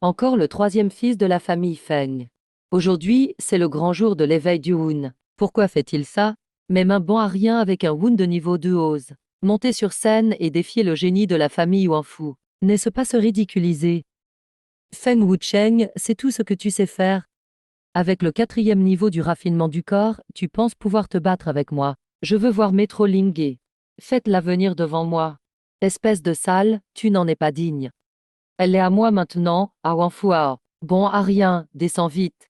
Encore le troisième fils de la famille Feng. Aujourd'hui, c'est le grand jour de l'éveil du Hun. Pourquoi fait-il ça? Même un bon à rien avec un Hun de niveau 2 ose monter sur scène et défier le génie de la famille Wanfu. N'est-ce pas se ridiculiser? Feng Wucheng, c'est tout ce que tu sais faire. Avec le quatrième niveau du raffinement du corps, tu penses pouvoir te battre avec moi. Je veux voir Maître Lingge. Faites l'avenir devant moi. Espèce de sale, tu n'en es pas digne. Elle est à moi maintenant, à Wanfuao. Bon à rien, descends vite.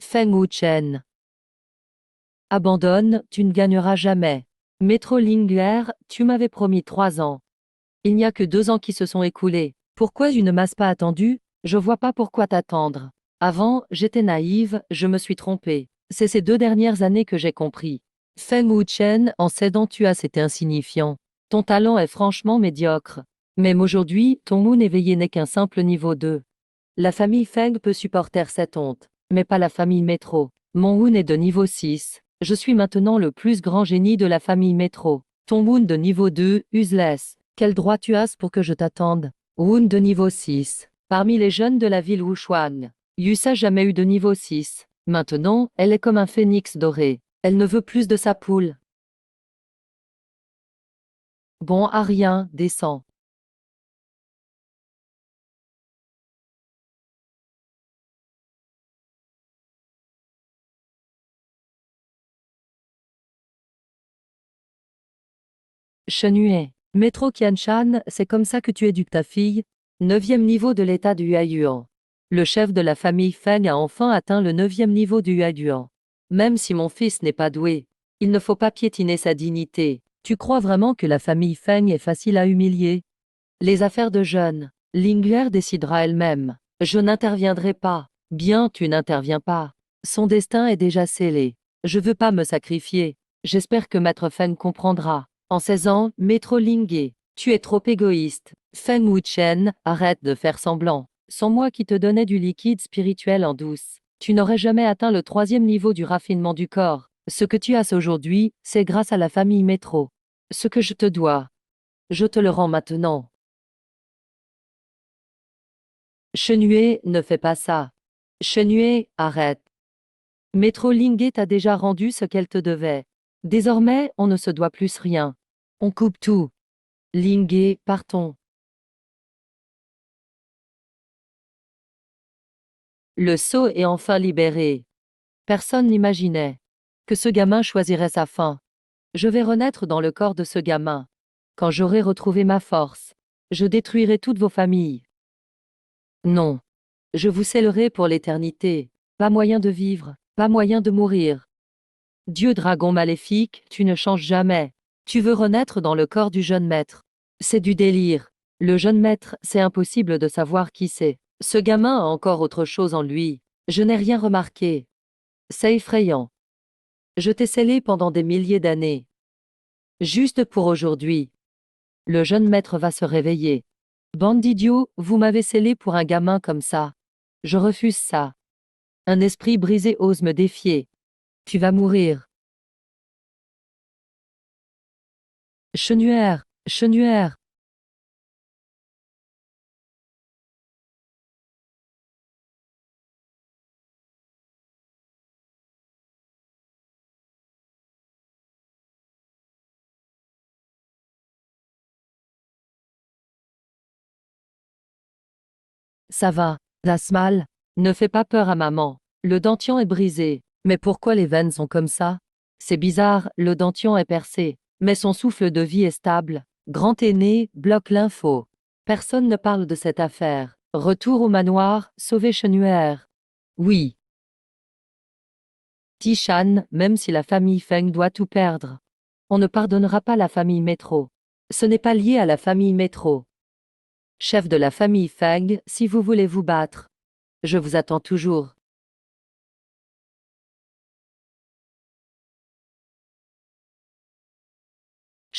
Feng Wuchen. Abandonne, tu ne gagneras jamais. Maître Lingler, tu m'avais promis 3 ans. Il n'y a que 2 ans qui se sont écoulés. Pourquoi tu ne m'as pas attendu? Je vois pas pourquoi t'attendre. Avant, j'étais naïve, je me suis trompée. C'est ces 2 dernières années que j'ai compris. Feng Wuchen, en cédant tu as c'était insignifiant. Ton talent est franchement médiocre. Même aujourd'hui, ton moon éveillé n'est qu'un simple niveau 2. La famille Feng peut supporter cette honte, mais pas la famille Métro. Mon moon est de niveau 6. Je suis maintenant le plus grand génie de la famille Métro. Ton moon de niveau 2, useless. Quel droit tu as pour que je t'attende? Woon de niveau 6. Parmi les jeunes de la ville Wuchuan, Yusa jamais eu de niveau 6. Maintenant, elle est comme un phénix doré. Elle ne veut plus de sa poule. Bon à rien, descends. Shenhue. Métro Qianshan, c'est comme ça que tu éduques ta fille? 9e niveau de l'état du Huayuan. Le chef de la famille Feng a enfin atteint le 9e niveau du Huayuan. Même si mon fils n'est pas doué, il ne faut pas piétiner sa dignité. Tu crois vraiment que la famille Feng est facile à humilier? Les affaires de jeunes, Lingler décidera elle-même. Je n'interviendrai pas. Bien, tu n'interviens pas. Son destin est déjà scellé. Je veux pas me sacrifier. J'espère que Maître Feng comprendra. En 16 ans, Maître Lingge, tu es trop égoïste. Feng Wuchen, arrête de faire semblant. Sans moi qui te donnais du liquide spirituel en douce, tu n'aurais jamais atteint le 3e niveau du raffinement du corps. Ce que tu as aujourd'hui, c'est grâce à la famille Métro. Ce que je te dois, je te le rends maintenant. Shenhue, ne fais pas ça. Shenhue, arrête. Maître Lingge t'a déjà rendu ce qu'elle te devait. Désormais, on ne se doit plus rien. On coupe tout. Lingge, partons. Le sceau est enfin libéré. Personne n'imaginait que ce gamin choisirait sa fin. Je vais renaître dans le corps de ce gamin. Quand j'aurai retrouvé ma force, je détruirai toutes vos familles. Non. Je vous scellerai pour l'éternité. Pas moyen de vivre, pas moyen de mourir. Dieu dragon maléfique, tu ne changes jamais. Tu veux renaître dans le corps du jeune maître. C'est du délire. Le jeune maître, c'est impossible de savoir qui c'est. Ce gamin a encore autre chose en lui. Je n'ai rien remarqué. C'est effrayant. Je t'ai scellé pendant des milliers d'années. Juste pour aujourd'hui. Le jeune maître va se réveiller. Bande d'idiots, vous m'avez scellé pour un gamin comme ça. Je refuse ça. Un esprit brisé ose me défier. Tu vas mourir. Chenuère, Chenuère. Ça va, Dasmal. Ne fais pas peur à maman. Le dentition est brisé. Mais pourquoi les veines sont comme ça? C'est bizarre, le dentition est percé. Mais son souffle de vie est stable. Grand aîné, bloque l'info. Personne ne parle de cette affaire. Retour au manoir, sauver Chenuère. Oui. Tishan, même si la famille Feng doit tout perdre. On ne pardonnera pas la famille Métro. Ce n'est pas lié à la famille Métro. Chef de la famille Feng, si vous voulez vous battre, je vous attends toujours.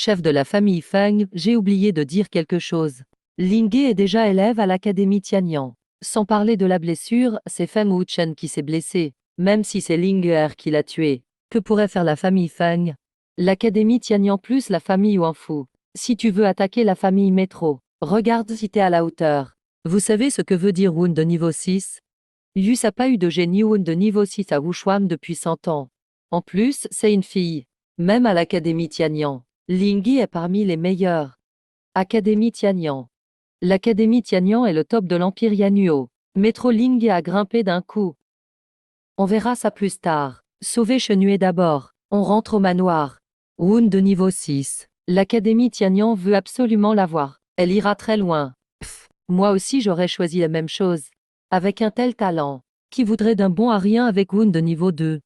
Chef de la famille Feng, j'ai oublié de dire quelque chose. Lingge est déjà élève à l'académie Tianyang. Sans parler de la blessure, c'est Feng Wuchen qui s'est blessé. Même si c'est Lingge qui l'a tué, que pourrait faire la famille Feng? L'académie Tianyang plus la famille Wanfu. Si tu veux attaquer la famille Métro, regarde si t'es à la hauteur. Vous savez ce que veut dire Wound de niveau 6? Yus a pas eu de génie Wound de niveau 6 à Wushwam depuis 100 ans. En plus, c'est une fille. Même à l'Académie Tianyang, Lingyi est parmi les meilleurs. Académie Tianyang. L'Académie Tianyang est le top de l'Empire Yanuo. Métro Lingyi a grimpé d'un coup. On verra ça plus tard. Sauvez Shenue d'abord. On rentre au manoir. Wound de niveau 6. L'Académie Tianyang veut absolument l'avoir. Elle ira très loin. Pff, moi aussi j'aurais choisi la même chose. Avec un tel talent, qui voudrait d'un bon à rien avec Wound de niveau 2?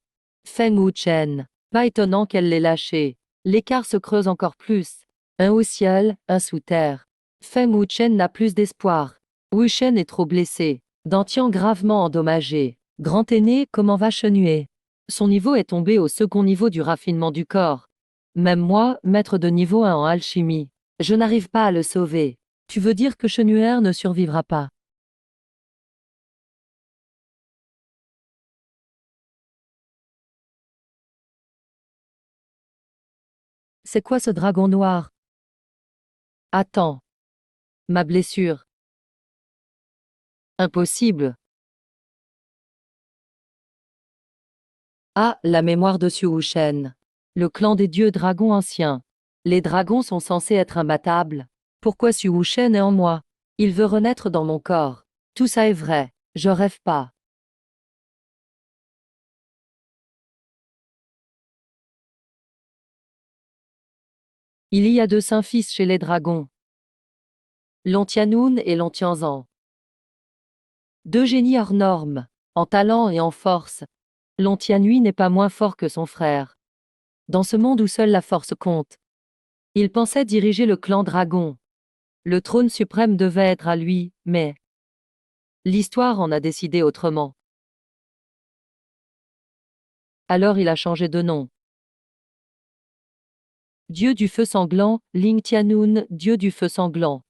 Feng Wuchen. Pas étonnant qu'elle l'ait lâché. L'écart se creuse encore plus. Un au ciel, un sous terre. Feng Wuchen n'a plus d'espoir. Wuchen est trop blessé. Dantian gravement endommagé. Grand aîné, comment va Shenue? Son niveau est tombé au second niveau du raffinement du corps. Même moi, maître de niveau 1 en alchimie, je n'arrive pas à le sauver. Tu veux dire que Chenuer ne survivra pas? C'est quoi ce dragon noir? Attends. Ma blessure. Impossible. Ah, la mémoire de Xu Wuchen. Le clan des dieux dragons anciens. Les dragons sont censés être imbattables. Pourquoi Xu Wuchen est en moi? Il veut renaître dans mon corps. Tout ça est vrai. Je rêve pas. Il y a deux saints fils chez les dragons. Lontianoun et Lontianzan. Deux génies hors normes, en talent et en force. Lontianui n'est pas moins fort que son frère. Dans ce monde où seule la force compte, il pensait diriger le clan dragon. Le trône suprême devait être à lui, mais l'histoire en a décidé autrement. Alors il a changé de nom. Dieu du feu sanglant, Ling Tianun, Dieu du feu sanglant.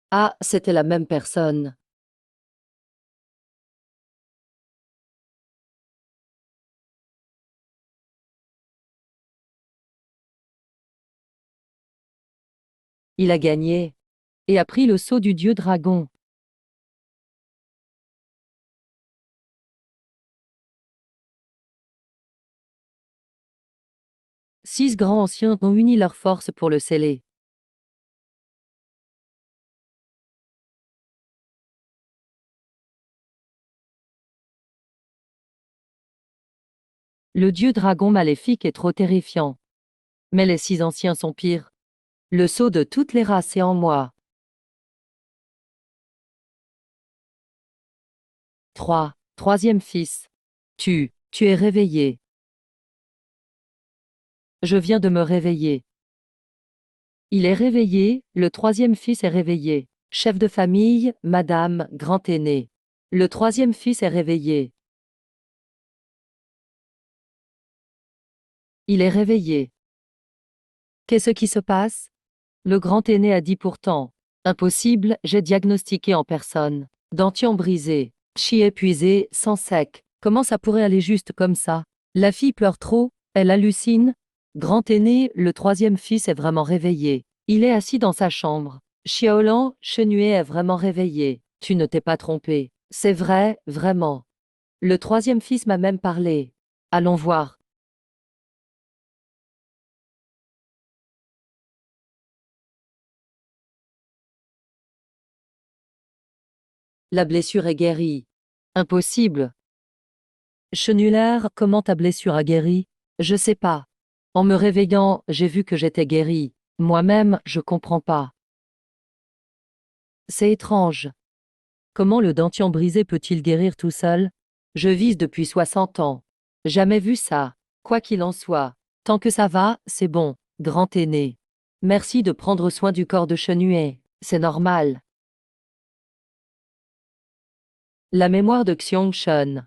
Ah, c'était la même personne. Il a gagné et a pris le sceau du dieu dragon. 6 grands anciens ont uni leurs forces pour le sceller. Le dieu dragon maléfique est trop terrifiant. Mais les 6 anciens sont pires. Le sceau de toutes les races est en moi. 3. Troisième fils. Tu es réveillé. Je viens de me réveiller. Il est réveillé, le troisième fils est réveillé. Chef de famille, madame, grand aîné. Le troisième fils est réveillé. Il est réveillé. Qu'est-ce qui se passe? Le grand aîné a dit pourtant. Impossible, j'ai diagnostiqué en personne. Dentition brisé, chi épuisé, sang sec. Comment ça pourrait aller juste comme ça? La fille pleure trop, elle hallucine. Grand aîné, le troisième fils est vraiment réveillé. Il est assis dans sa chambre. Xiaolan, Shenue est vraiment réveillé. Tu ne t'es pas trompé. C'est vrai, vraiment. Le troisième fils m'a même parlé. Allons voir. La blessure est guérie. Impossible. Chenulaire, comment ta blessure a guéri? Je sais pas. En me réveillant, j'ai vu que j'étais guéri. Moi-même, je comprends pas. C'est étrange. Comment le dentier brisé peut-il guérir tout seul? Je vise depuis 60 ans. Jamais vu ça. Quoi qu'il en soit. Tant que ça va, c'est bon, grand aîné. Merci de prendre soin du corps de Chenuet. C'est normal. La mémoire de Xiong-Shun.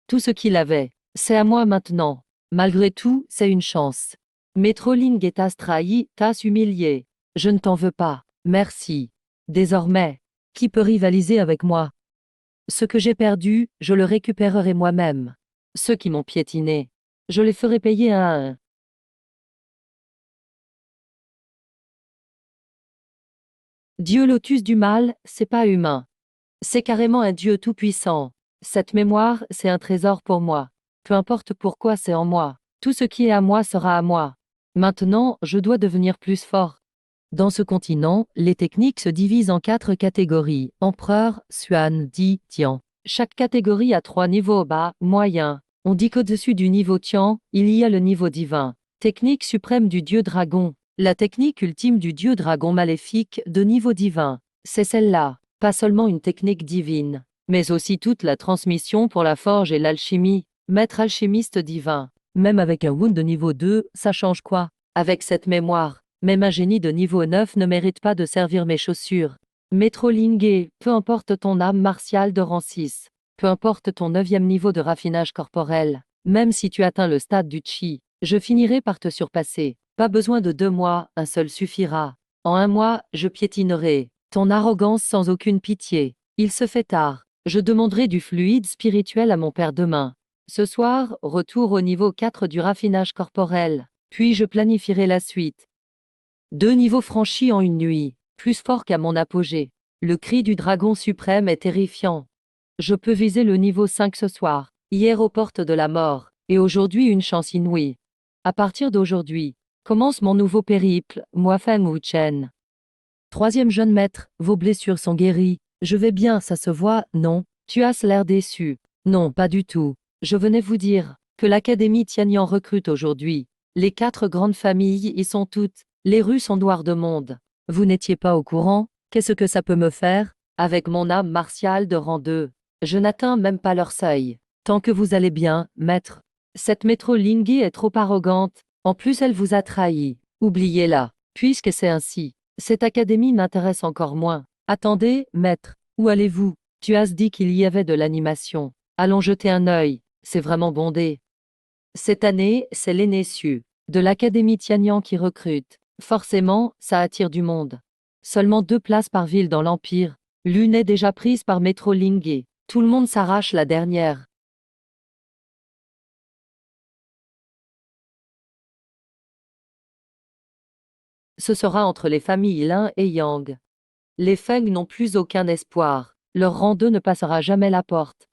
Tout ce qu'il avait. C'est à moi maintenant. Malgré tout, c'est une chance. Métroling et t'as trahi, t'as humilié. Je ne t'en veux pas. Merci. Désormais, qui peut rivaliser avec moi? Ce que j'ai perdu, je le récupérerai moi-même. Ceux qui m'ont piétiné, je les ferai payer un à un. Dieu lotus du mal, c'est pas humain. C'est carrément un Dieu tout-puissant. Cette mémoire, c'est un trésor pour moi. Peu importe pourquoi c'est en moi. Tout ce qui est à moi sera à moi. Maintenant, je dois devenir plus fort. Dans ce continent, les techniques se divisent en 4 catégories. Empereur, Xuan, Di, Tian. Chaque catégorie a 3 niveaux bas, moyen. On dit qu'au-dessus du niveau Tian, il y a le niveau divin. Technique suprême du dieu dragon. La technique ultime du dieu dragon maléfique de niveau divin. C'est celle-là. Pas seulement une technique divine, mais aussi toute la transmission pour la forge et l'alchimie. Maître alchimiste divin. Même avec un wound de niveau 2, ça change quoi? Avec cette mémoire, même un génie de niveau 9 ne mérite pas de servir mes chaussures. Maître Lingé, peu importe ton âme martiale de rang 6, peu importe ton 9e niveau de raffinage corporel, même si tu atteins le stade du chi, je finirai par te surpasser. Pas besoin de 2 mois, un seul suffira. En 1 mois, je piétinerai ton arrogance sans aucune pitié. Il se fait tard. Je demanderai du fluide spirituel à mon père demain. Ce soir, retour au niveau 4 du raffinage corporel. Puis je planifierai la suite. 2 niveaux franchis en une nuit, plus fort qu'à mon apogée. Le cri du dragon suprême est terrifiant. Je peux viser le niveau 5 ce soir, hier aux portes de la mort, et aujourd'hui une chance inouïe. À partir d'aujourd'hui, commence mon nouveau périple, moi Feng Wuchen. 3e jeune maître, vos blessures sont guéries. Je vais bien, ça se voit, non? Tu as l'air déçu. Non, pas du tout. Je venais vous dire que l'Académie Tianyan recrute aujourd'hui. Les 4 grandes familles y sont toutes. Les rues sont noires de monde. Vous n'étiez pas au courant? Qu'est-ce que ça peut me faire? Avec mon âme martiale de rang 2, je n'atteins même pas leur seuil. Tant que vous allez bien, maître. Cette maître Lingui est trop arrogante. En plus, elle vous a trahi. Oubliez-la. Puisque c'est ainsi, cette académie m'intéresse encore moins. Attendez, maître, où allez-vous? Tu as dit qu'il y avait de l'animation. Allons jeter un œil, c'est vraiment bondé. Cette année, c'est l'aîné Su, de l'Académie Tianyan qui recrute. Forcément, ça attire du monde. Seulement 2 places par ville dans l'Empire. L'une est déjà prise par Métro Lingé. Tout le monde s'arrache la dernière. Ce sera entre les familles Lin et Yang. Les Feng n'ont plus aucun espoir. Leur rang 2 ne passera jamais la porte.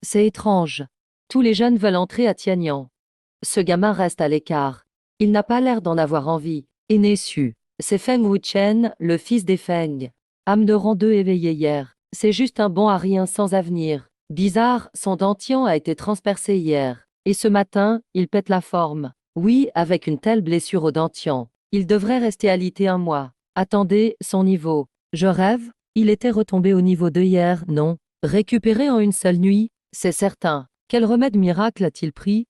C'est étrange. Tous les jeunes veulent entrer à Tianyan. Ce gamin reste à l'écart. Il n'a pas l'air d'en avoir envie. Aîné Su. C'est Feng Wuchen, le fils des Feng. Âme de rang 2 éveillé hier. C'est juste un bon à rien sans avenir. Bizarre, son dentian a été transpercé hier. Et ce matin, il pète la forme. Oui, avec une telle blessure au dentian. Il devrait rester alité 1 mois. Attendez, son niveau. Je rêve? Il était retombé au niveau 2 hier, non? Récupéré en une seule nuit? C'est certain. Quel remède miracle a-t-il pris?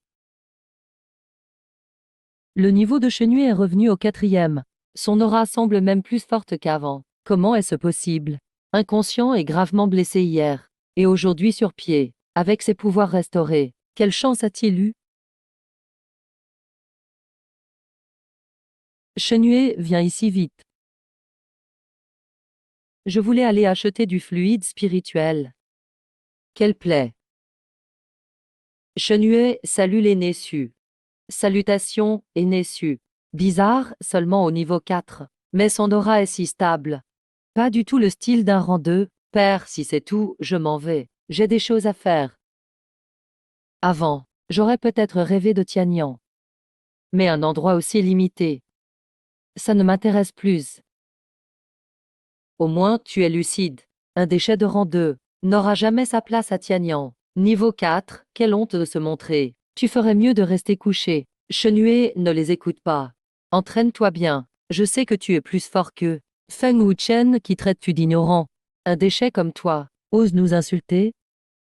Le niveau de Chenue est revenu au 4e. Son aura semble même plus forte qu'avant. Comment est-ce possible? Inconscient et gravement blessé hier. Et aujourd'hui sur pied, avec ses pouvoirs restaurés. Quelle chance a-t-il eu? Chenue, viens ici vite. Je voulais aller acheter du fluide spirituel. Quelle plaie! Chenue, salue l'aîné Su. Salutations, aîné Su. Bizarre, seulement au niveau 4. Mais son aura est si stable. Pas du tout le style d'un rang 2. Père, si c'est tout, je m'en vais. J'ai des choses à faire. Avant, j'aurais peut-être rêvé de Tianyan. Mais un endroit aussi limité. Ça ne m'intéresse plus. Au moins, tu es lucide. Un déchet de rang 2 n'aura jamais sa place à Tianyan. Niveau 4, quelle honte de se montrer. Tu ferais mieux de rester couché. Chenue, ne les écoute pas. Entraîne-toi bien. Je sais que tu es plus fort qu'eux. Feng Wuchen qui traite-tu d'ignorant? Un déchet comme toi, ose nous insulter?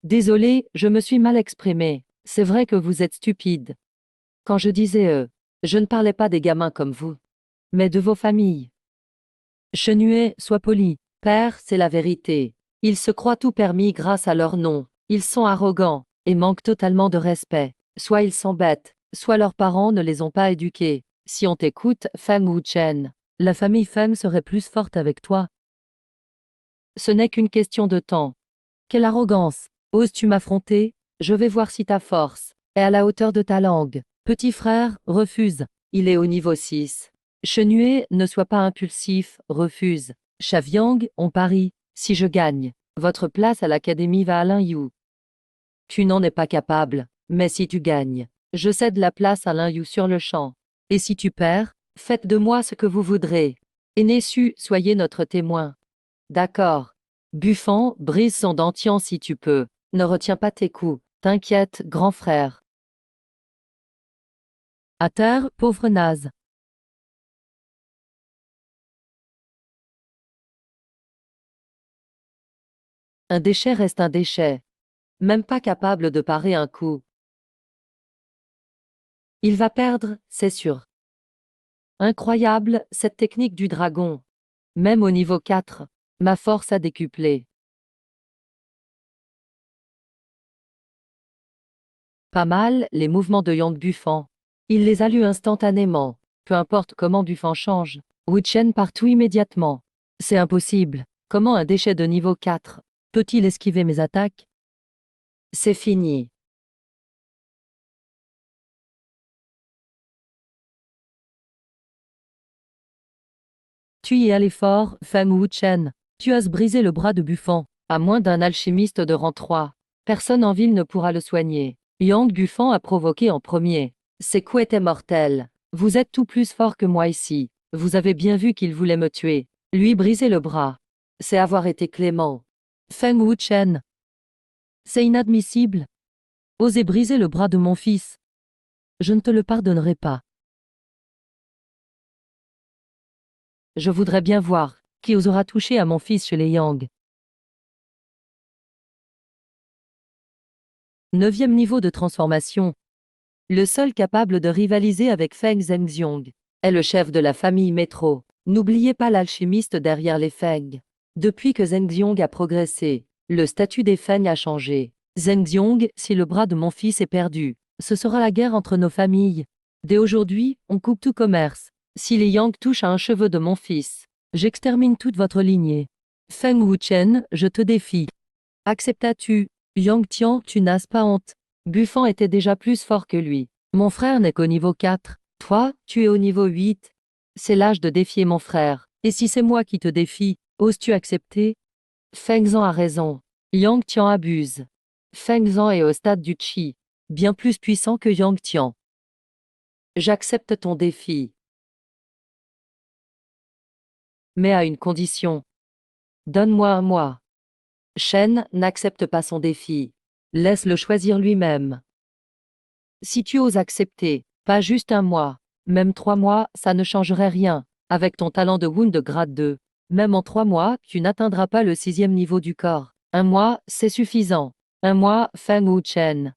Désolé, je me suis mal exprimé. C'est vrai que vous êtes stupide. Quand je disais je ne parlais pas des gamins comme vous, mais de vos familles. Chenue, sois poli. Père, c'est la vérité. Ils se croient tout permis grâce à leur nom. Ils sont arrogants et manquent totalement de respect. Soit ils sont bêtes, soit leurs parents ne les ont pas éduqués. Si on t'écoute, Feng Wuchen, la famille Feng serait plus forte avec toi. Ce n'est qu'une question de temps. Quelle arrogance! Oses-tu m'affronter? Je vais voir si ta force est à la hauteur de ta langue. Petit frère, refuse. Il est au niveau 6. Chenue, ne sois pas impulsif, refuse. Shavyang, on parie. Si je gagne, votre place à l'académie va à Lin Yu. Tu n'en es pas capable, mais si tu gagnes, je cède la place à Lin Yu sur le champ. Et si tu perds, faites de moi ce que vous voudrez. Et Nessu, soyez notre témoin. D'accord. Buffon, brise son dentian si tu peux. Ne retiens pas tes coups. T'inquiète, grand frère. À terre, pauvre naze. Un déchet reste un déchet. Même pas capable de parer un coup. Il va perdre, c'est sûr. Incroyable, cette technique du dragon. Même au niveau 4, ma force a décuplé. Pas mal, les mouvements de Yang Buffon. Il les a lus instantanément. Peu importe comment Buffon change, Wu Chen partout immédiatement. C'est impossible. Comment un déchet de niveau 4 peut-il esquiver mes attaques? C'est fini. Tu y es allé fort, Feng Wu Chen. Tu as brisé le bras de Buffon. À moins d'un alchimiste de rang 3, personne en ville ne pourra le soigner. Yang Buffon a provoqué en premier. Ses coups étaient mortels. Vous êtes tout plus fort que moi ici. Vous avez bien vu qu'il voulait me tuer. Lui briser le bras. C'est avoir été clément. Feng Wu Chen. C'est inadmissible. Oser briser le bras de mon fils. Je ne te le pardonnerai pas. Je voudrais bien voir qui osera toucher à mon fils chez les Yang. 9e niveau de transformation. Le seul capable de rivaliser avec Feng Zhenxiong est le chef de la famille Métro. N'oubliez pas l'alchimiste derrière les Feng. Depuis que Zhenxiong a progressé, le statut des Feng a changé. Zhenxiong, si le bras de mon fils est perdu, ce sera la guerre entre nos familles. Dès aujourd'hui, on coupe tout commerce. Si les Yang touchent à un cheveu de mon fils, j'extermine toute votre lignée. Feng Wuchen, je te défie. Acceptas-tu? Yang Tian, tu n'as pas honte. Buffon était déjà plus fort que lui. Mon frère n'est qu'au niveau 4. Toi, tu es au niveau 8. C'est l'âge de défier mon frère. Et si c'est moi qui te défie, oses-tu accepter? Feng Zhan a raison. Yang Tian abuse. Feng Zhan est au stade du Qi, bien plus puissant que Yang Tian. J'accepte ton défi. Mais à une condition. Donne-moi un mois. Shen n'accepte pas son défi. Laisse-le choisir lui-même. Si tu oses accepter, pas juste un mois, même 3 mois, ça ne changerait rien. Avec ton talent de Wound de grade 2, même en 3 mois, tu n'atteindras pas le 6e niveau du corps. Un mois, c'est suffisant. Un mois, Feng Wu Chen.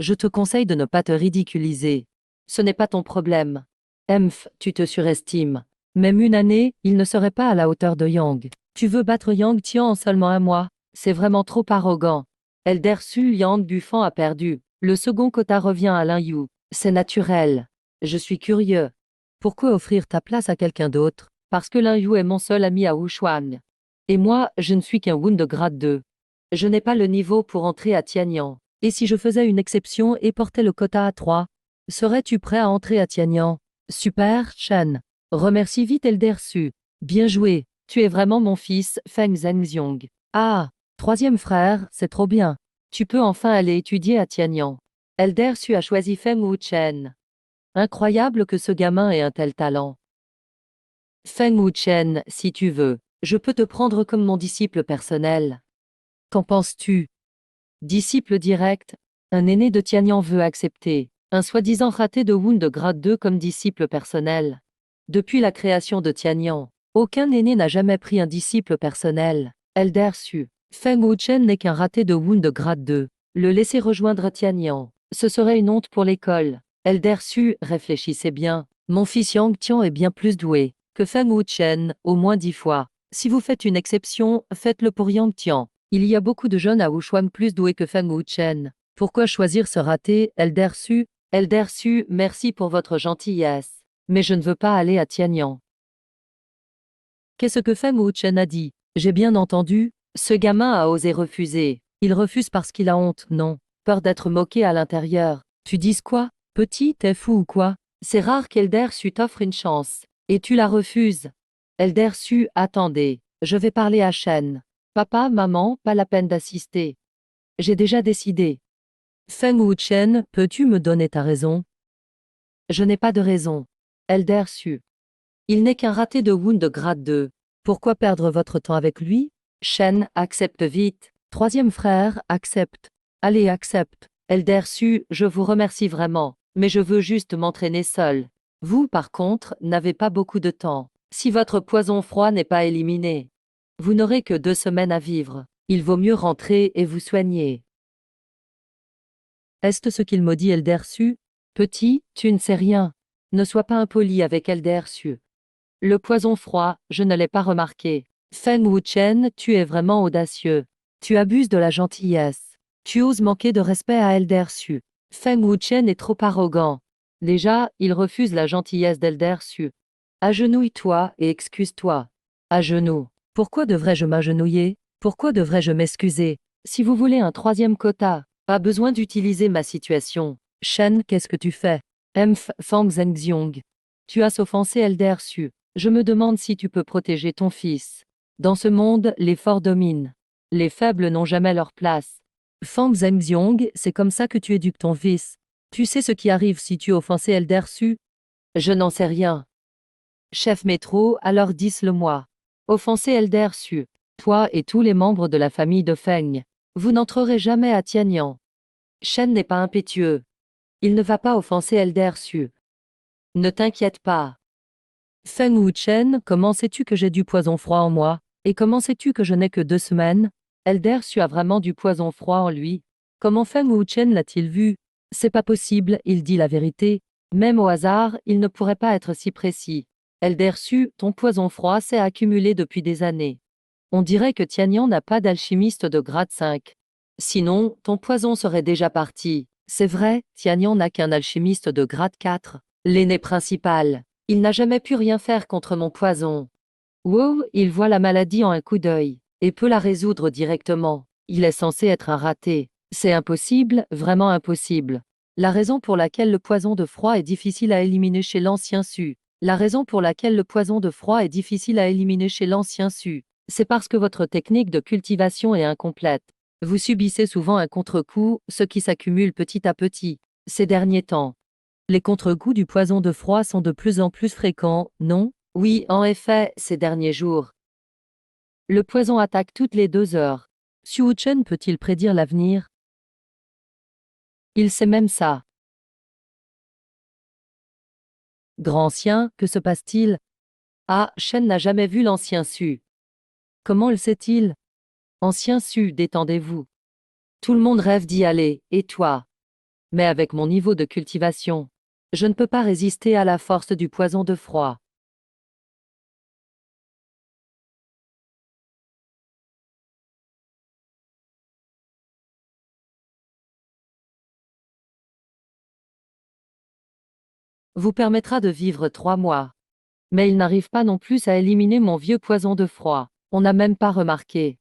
Je te conseille de ne pas te ridiculiser. Ce n'est pas ton problème. Emph, tu te surestimes. Même une année, il ne serait pas à la hauteur de Yang. Tu veux battre Yang Tian en seulement un mois? C'est vraiment trop arrogant. Eldersu Yang Buffon a perdu. Le second quota revient à Lin Yu. C'est naturel. Je suis curieux. Pourquoi offrir ta place à quelqu'un d'autre? Parce que Lin Yu est mon seul ami à Wuchuan. Et moi, je ne suis qu'un Wound de grade 2. Je n'ai pas le niveau pour entrer à Tianyang. Et si je faisais une exception et portais le quota à 3, serais-tu prêt à entrer à Tianyang? Super, Shen. Remercie vite Eldersu. Bien joué. Tu es vraiment mon fils, Feng Zhenxiong. Ah, 3e frère, c'est trop bien. Tu peux enfin aller étudier à Tianyang. Eldersu a choisi Feng Wuchen. Incroyable que ce gamin ait un tel talent. Feng Wuchen, si tu veux, je peux te prendre comme mon disciple personnel. Qu'en penses-tu? Disciple direct, un aîné de Tianyang veut accepter un soi-disant raté de Wound de grade 2 comme disciple personnel. Depuis la création de Tianyang, aucun aîné n'a jamais pris un disciple personnel. Eldersu. Feng Wuchen n'est qu'un raté de Wound de grade 2. Le laisser rejoindre Tianyang, ce serait une honte pour l'école. Eldersu, réfléchissez bien. Mon fils Yang Tian est bien plus doué que Feng Wuchen, au moins 10 fois. Si vous faites une exception, faites-le pour Yang Tian. Il y a beaucoup de jeunes à Wuchuan plus doués que Feng Wuchen. Pourquoi choisir ce raté, Eldersu? Eldersu, merci pour votre gentillesse. Mais je ne veux pas aller à Tianyang. Qu'est-ce que Feng Wuchen a dit? J'ai bien entendu. Ce gamin a osé refuser. Il refuse parce qu'il a honte, non. Peur d'être moqué à l'intérieur. Tu dis quoi? Petit, t'es fou ou quoi? C'est rare qu'Eldersu t'offre une chance. Et tu la refuses. Elder Su, attendez. Je vais parler à Shen. Papa, maman, pas la peine d'assister. J'ai déjà décidé. Feng Wuchen, peux-tu me donner ta raison? Je n'ai pas de raison. Elder Su. Il n'est qu'un raté de Wound de grade 2. Pourquoi perdre votre temps avec lui? Shen, accepte vite. Troisième frère, accepte. Allez, accepte. Elder Su, je vous remercie vraiment, mais je veux juste m'entraîner seul. Vous, par contre, n'avez pas beaucoup de temps. Si votre poison froid n'est pas éliminé, vous n'aurez que 2 semaines à vivre. Il vaut mieux rentrer et vous soigner. Est-ce ce qu'il maudit Elder Su? Petit, tu ne sais rien. Ne sois pas impoli avec Elder Su. Le poison froid, je ne l'ai pas remarqué. Feng Wuchen, tu es vraiment audacieux. Tu abuses de la gentillesse. Tu oses manquer de respect à Elder Su. Feng Wuchen est trop arrogant. Déjà, il refuse la gentillesse d'Elder Su. Agenouille-toi et excuse-toi. À genoux. Pourquoi devrais-je m'agenouiller? Pourquoi devrais-je m'excuser? Si vous voulez un 3e quota, pas besoin d'utiliser ma situation. Shen, qu'est-ce que tu fais? Fang Zhengxiong. Tu as offensé Elder Su. Je me demande si tu peux protéger ton fils. Dans ce monde, les forts dominent. Les faibles n'ont jamais leur place. Fang Zhengxiong, c'est comme ça que tu éduques ton fils. Tu sais ce qui arrive si tu offenses Elder Su? Je n'en sais rien. Chef métro, alors dis-le-moi. Offenser Elder Su. Toi et tous les membres de la famille de Feng. Vous n'entrerez jamais à Tianyang. Shen n'est pas impétueux. Il ne va pas offenser Elder Su. Ne t'inquiète pas. Feng Wuchen, comment sais-tu que j'ai du poison froid en moi? Et comment sais-tu que je n'ai que 2 semaines? Elder Su a vraiment du poison froid en lui. Comment Feng Wuchen l'a-t-il vu? C'est pas possible, il dit la vérité. Même au hasard, il ne pourrait pas être si précis. Elder Su, ton poison froid s'est accumulé depuis des années. On dirait que Tianyang n'a pas d'alchimiste de grade 5. Sinon, ton poison serait déjà parti. C'est vrai, Tianyang n'a qu'un alchimiste de grade 4. L'aîné principal. Il n'a jamais pu rien faire contre mon poison. Wow, il voit la maladie en un coup d'œil, et peut la résoudre directement. Il est censé être un raté. C'est impossible, vraiment impossible. La raison pour laquelle le poison de froid est difficile à éliminer chez l'ancien Su. La raison pour laquelle le poison de froid est difficile à éliminer chez l'ancien Su, c'est parce que votre technique de cultivation est incomplète. Vous subissez souvent un contre-coup, ce qui s'accumule petit à petit. Ces derniers temps, les contre-coups du poison de froid sont de plus en plus fréquents, non? Oui, en effet, ces derniers jours. Le poison attaque toutes les 2 heures. Su Wuchen peut-il prédire l'avenir? Il sait même ça. Grand ancien, que se passe-t-il? Ah, Shen n'a jamais vu l'ancien Su. Comment le sait-il? Ancien Su, détendez-vous. Tout le monde rêve d'y aller, et toi? Mais avec mon niveau de cultivation, je ne peux pas résister à la force du poison de froid. Vous permettra de vivre 3 mois. Mais il n'arrive pas non plus à éliminer mon vieux poison de froid. On n'a même pas remarqué.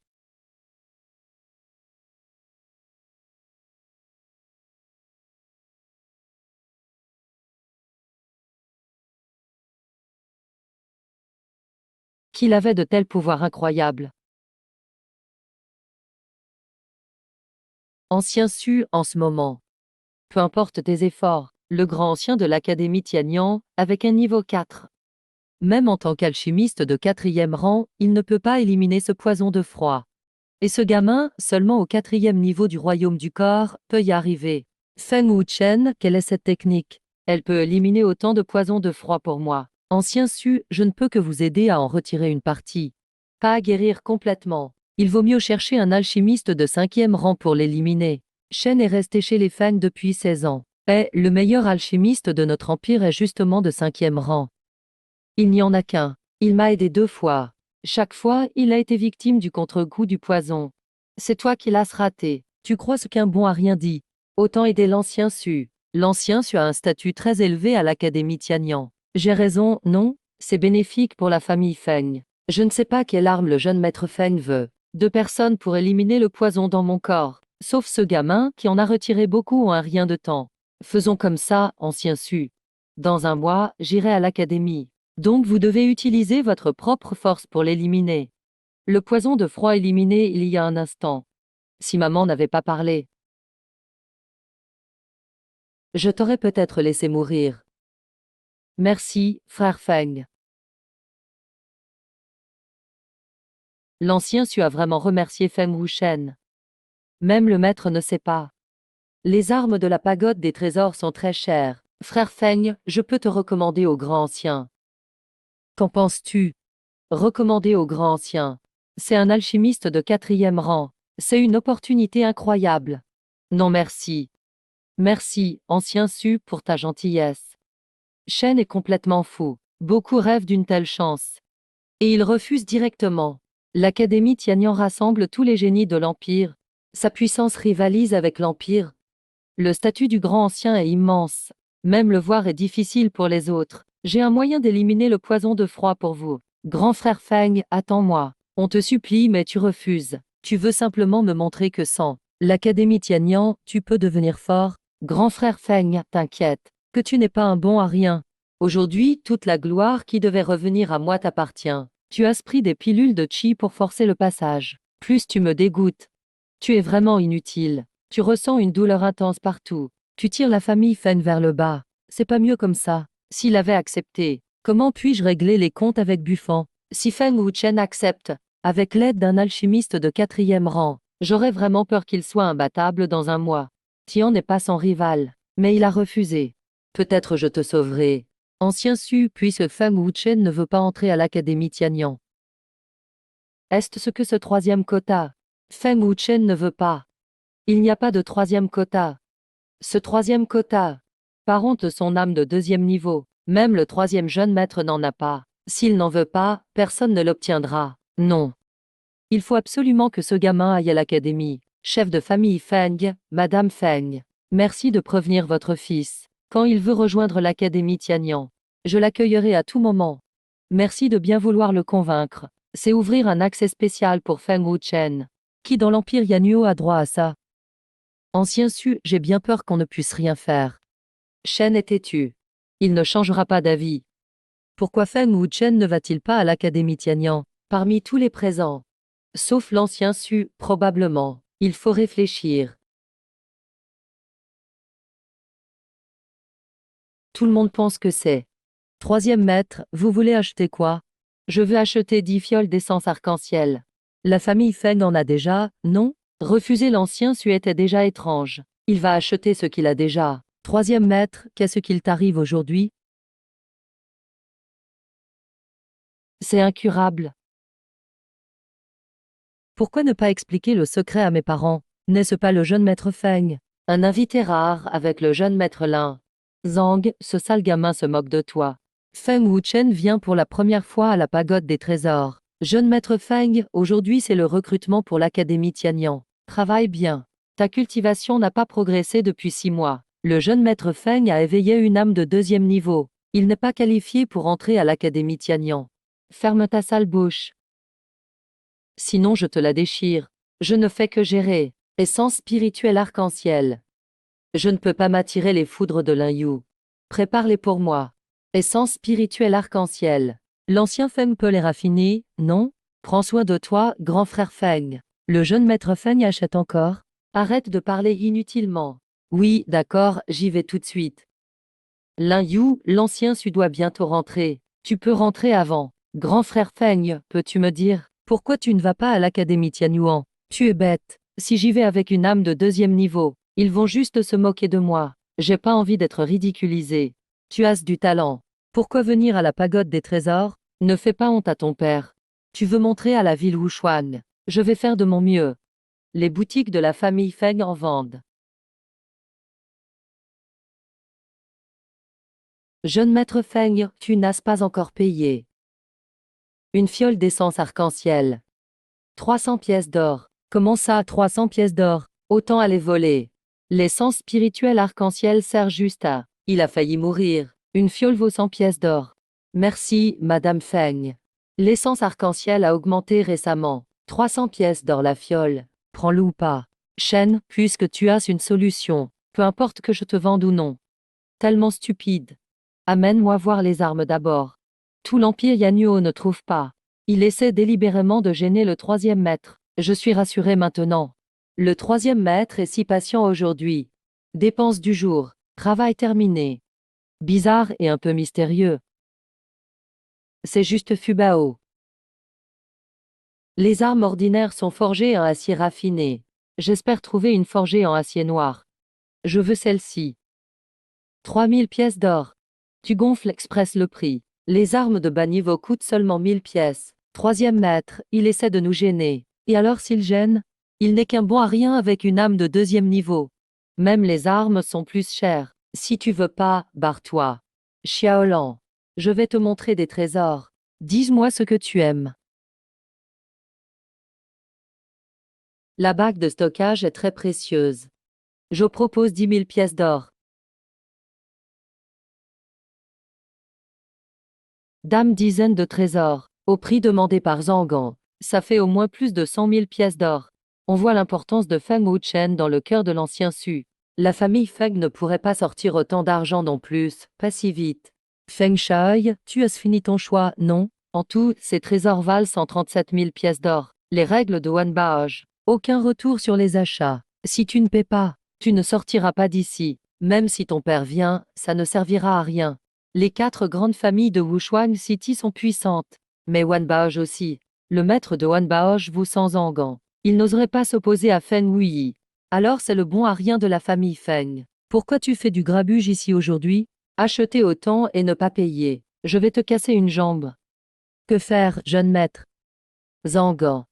Qu'il avait de tels pouvoirs incroyables. Ancien Su, en ce moment. Peu importe tes efforts, le grand ancien de l'Académie Tianyang, avec un niveau 4. Même en tant qu'alchimiste de 4e rang, il ne peut pas éliminer ce poison de froid. Et ce gamin, seulement au 4e niveau du royaume du corps, peut y arriver. Feng Wuchen, quelle est cette technique? Elle peut éliminer autant de poison de froid pour moi. Ancien Su, je ne peux que vous aider à en retirer une partie. Pas à guérir complètement. Il vaut mieux chercher un alchimiste de 5e rang pour l'éliminer. Shen est resté chez les Feng depuis 16 ans. Et le meilleur alchimiste de notre empire est justement de 5e rang. Il n'y en a qu'un. Il m'a aidé 2 fois. Chaque fois, il a été victime du contre-coup du poison. C'est toi qui l'as raté. Tu crois ce qu'un bon a rien dit. Autant aider l'ancien Su. L'ancien Su a un statut très élevé à l'Académie Tianyang. J'ai raison, non? C'est bénéfique pour la famille Feng. Je ne sais pas quelle arme le jeune maître Feng veut. 2 personnes pour éliminer le poison dans mon corps. Sauf ce gamin qui en a retiré beaucoup en un rien de temps. Faisons comme ça, ancien Su. Dans 1 mois, j'irai à l'académie. Donc vous devez utiliser votre propre force pour l'éliminer. Le poison de froid éliminé il y a un instant. Si maman n'avait pas parlé, je t'aurais peut-être laissé mourir. Merci, frère Feng. L'ancien Su a vraiment remercié Feng Wuchen. Même le maître ne sait pas. Les armes de la pagode des trésors sont très chères. Frère Feng, je peux te recommander au grand ancien. Qu'en penses-tu? Recommander au grand ancien. C'est un alchimiste de 4e rang. C'est une opportunité incroyable. Non merci. Merci, ancien Su, pour ta gentillesse. Shen est complètement fou. Beaucoup rêvent d'une telle chance. Et il refuse directement. L'Académie Tianyan rassemble tous les génies de l'Empire. Sa puissance rivalise avec l'Empire. Le statut du grand ancien est immense. Même le voir est difficile pour les autres. J'ai un moyen d'éliminer le poison de froid pour vous. Grand frère Feng, attends-moi. On te supplie mais tu refuses. Tu veux simplement me montrer que sans l'Académie Tianyan, tu peux devenir fort. Grand frère Feng, t'inquiète, que tu n'es pas un bon à rien. Aujourd'hui, toute la gloire qui devait revenir à moi t'appartient. Tu as pris des pilules de chi pour forcer le passage. Plus tu me dégoûtes. Tu es vraiment inutile. Tu ressens une douleur intense partout. Tu tires la famille Feng vers le bas. C'est pas mieux comme ça. S'il avait accepté, comment puis-je régler les comptes avec Buffon? Si Feng Wuchen accepte, avec l'aide d'un alchimiste de 4e rang, j'aurais vraiment peur qu'il soit imbattable dans un mois. Tian n'est pas son rival, mais il a refusé. Peut-être je te sauverai. Ancien Su, puisque Feng Wuchen ne veut pas entrer à l'Académie Tianyan. Est-ce ce que ce 3e quota? Feng Wuchen ne veut pas. Il n'y a pas de 3e quota. Ce 3e quota, par honte son âme de 2e niveau, même le 3e jeune maître n'en a pas. S'il n'en veut pas, personne ne l'obtiendra. Non. Il faut absolument que ce gamin aille à l'académie. Chef de famille Feng, Madame Feng. Merci de prévenir votre fils. Quand il veut rejoindre l'académie Tianyan, je l'accueillerai à tout moment. Merci de bien vouloir le convaincre. C'est ouvrir un accès spécial pour Feng Wuchen. Qui dans l'Empire Yannuo a droit à ça? Ancien Su, j'ai bien peur qu'on ne puisse rien faire. Shen est têtu. Il ne changera pas d'avis. Pourquoi Feng Wuchen ne va-t-il pas à l'Académie Tianyan? Parmi tous les présents. Sauf l'ancien Su, probablement. Il faut réfléchir. Tout le monde pense que c'est. 3e maître, vous voulez acheter quoi? Je veux acheter 10 fioles d'essence arc-en-ciel. La famille Feng en a déjà, non? Refuser l'ancien Su était déjà étrange. Il va acheter ce qu'il a déjà. 3e maître, qu'est-ce qu'il t'arrive aujourd'hui? C'est incurable. Pourquoi ne pas expliquer le secret à mes parents? N'est-ce pas le jeune maître Feng? Un invité rare avec le jeune maître Lin. Zhang, ce sale gamin se moque de toi. Feng Wuchen vient pour la première fois à la pagode des trésors. Jeune maître Feng, aujourd'hui c'est le recrutement pour l'Académie Tianyan. Travaille bien. Ta cultivation n'a pas progressé depuis 6 mois. Le jeune maître Feng a éveillé une âme de 2e niveau. Il n'est pas qualifié pour entrer à l'Académie Tianyan. Ferme ta sale bouche. Sinon je te la déchire. Je ne fais que gérer. Essence spirituelle arc-en-ciel. Je ne peux pas m'attirer les foudres de l'Inyu. Prépare-les pour moi. Essence spirituelle arc-en-ciel. L'ancien Feng peut les raffiner, non? Prends soin de toi, grand frère Feng. Le jeune maître Feng achète encore? Arrête de parler inutilement. Oui, d'accord, j'y vais tout de suite. L'Inyu, l'ancien Su doit bientôt rentrer. Tu peux rentrer avant. Grand frère Feng, peux-tu me dire, pourquoi tu ne vas pas à l'Académie Tianyuan? Tu es bête. Si j'y vais avec une âme de 2e niveau, ils vont juste se moquer de moi. J'ai pas envie d'être ridiculisé. Tu as du talent. Pourquoi venir à la pagode des trésors? Ne fais pas honte à ton père. Tu veux montrer à la ville Wuchuan. Je vais faire de mon mieux. Les boutiques de la famille Feng en vendent. Jeune maître Feng, tu n'as pas encore payé. Une fiole d'essence arc-en-ciel. 300 pièces d'or. Comment ça, 300 pièces d'or? Autant aller voler. L'essence spirituelle arc-en-ciel sert juste à. Il a failli mourir. Une fiole vaut 100 pièces d'or. Merci, Madame Feng. L'essence arc-en-ciel a augmenté récemment. 300 pièces d'or la fiole. Prends-le ou pas. Shen, puisque tu as une solution. Peu importe que je te vende ou non. Tellement stupide. Amène-moi voir les armes d'abord. Tout l'Empire Yanyuo ne trouve pas. Il essaie délibérément de gêner le troisième maître. Je suis rassuré maintenant. Le troisième maître est si patient aujourd'hui. Dépense du jour. Travail terminé. Bizarre et un peu mystérieux. C'est juste Fubao. Les armes ordinaires sont forgées en acier raffiné. J'espère trouver une forgée en acier noir. Je veux celle-ci. 3000 pièces d'or. Tu gonfles express le prix. Les armes de bas niveau coûtent seulement 1000 pièces. Troisième maître, il essaie de nous gêner. Et alors s'il gêne? Il n'est qu'un bon à rien avec une âme de deuxième niveau. Même les armes sont plus chères. Si tu veux pas, barre-toi. Xiaolan, je vais te montrer des trésors. Dis-moi ce que tu aimes. La bague de stockage est très précieuse. Je propose 10 000 pièces d'or. Dame dizaine de trésors, au prix demandé par Zangan. Ça fait au moins plus de 100 000 pièces d'or. On voit l'importance de Feng Wuchen dans le cœur de l'ancien Su. La famille Feng ne pourrait pas sortir autant d'argent non plus, pas si vite. Feng Shui, tu as fini ton choix, non? En tout, ces trésors valent 137 000 pièces d'or. Les règles de Wan Baoj. Aucun retour sur les achats. Si tu ne paies pas, tu ne sortiras pas d'ici. Même si ton père vient, ça ne servira à rien. Les 4 grandes familles de Wushuang City sont puissantes. Mais Wan Baoj aussi. Le maître de Wan Baoj vous sans Zangan. Il n'oserait pas s'opposer à Feng Wuyi. Alors c'est le bon à rien de la famille Feng. Pourquoi tu fais du grabuge ici aujourd'hui? Acheter autant et ne pas payer. Je vais te casser une jambe. Que faire, jeune maître? Zangan.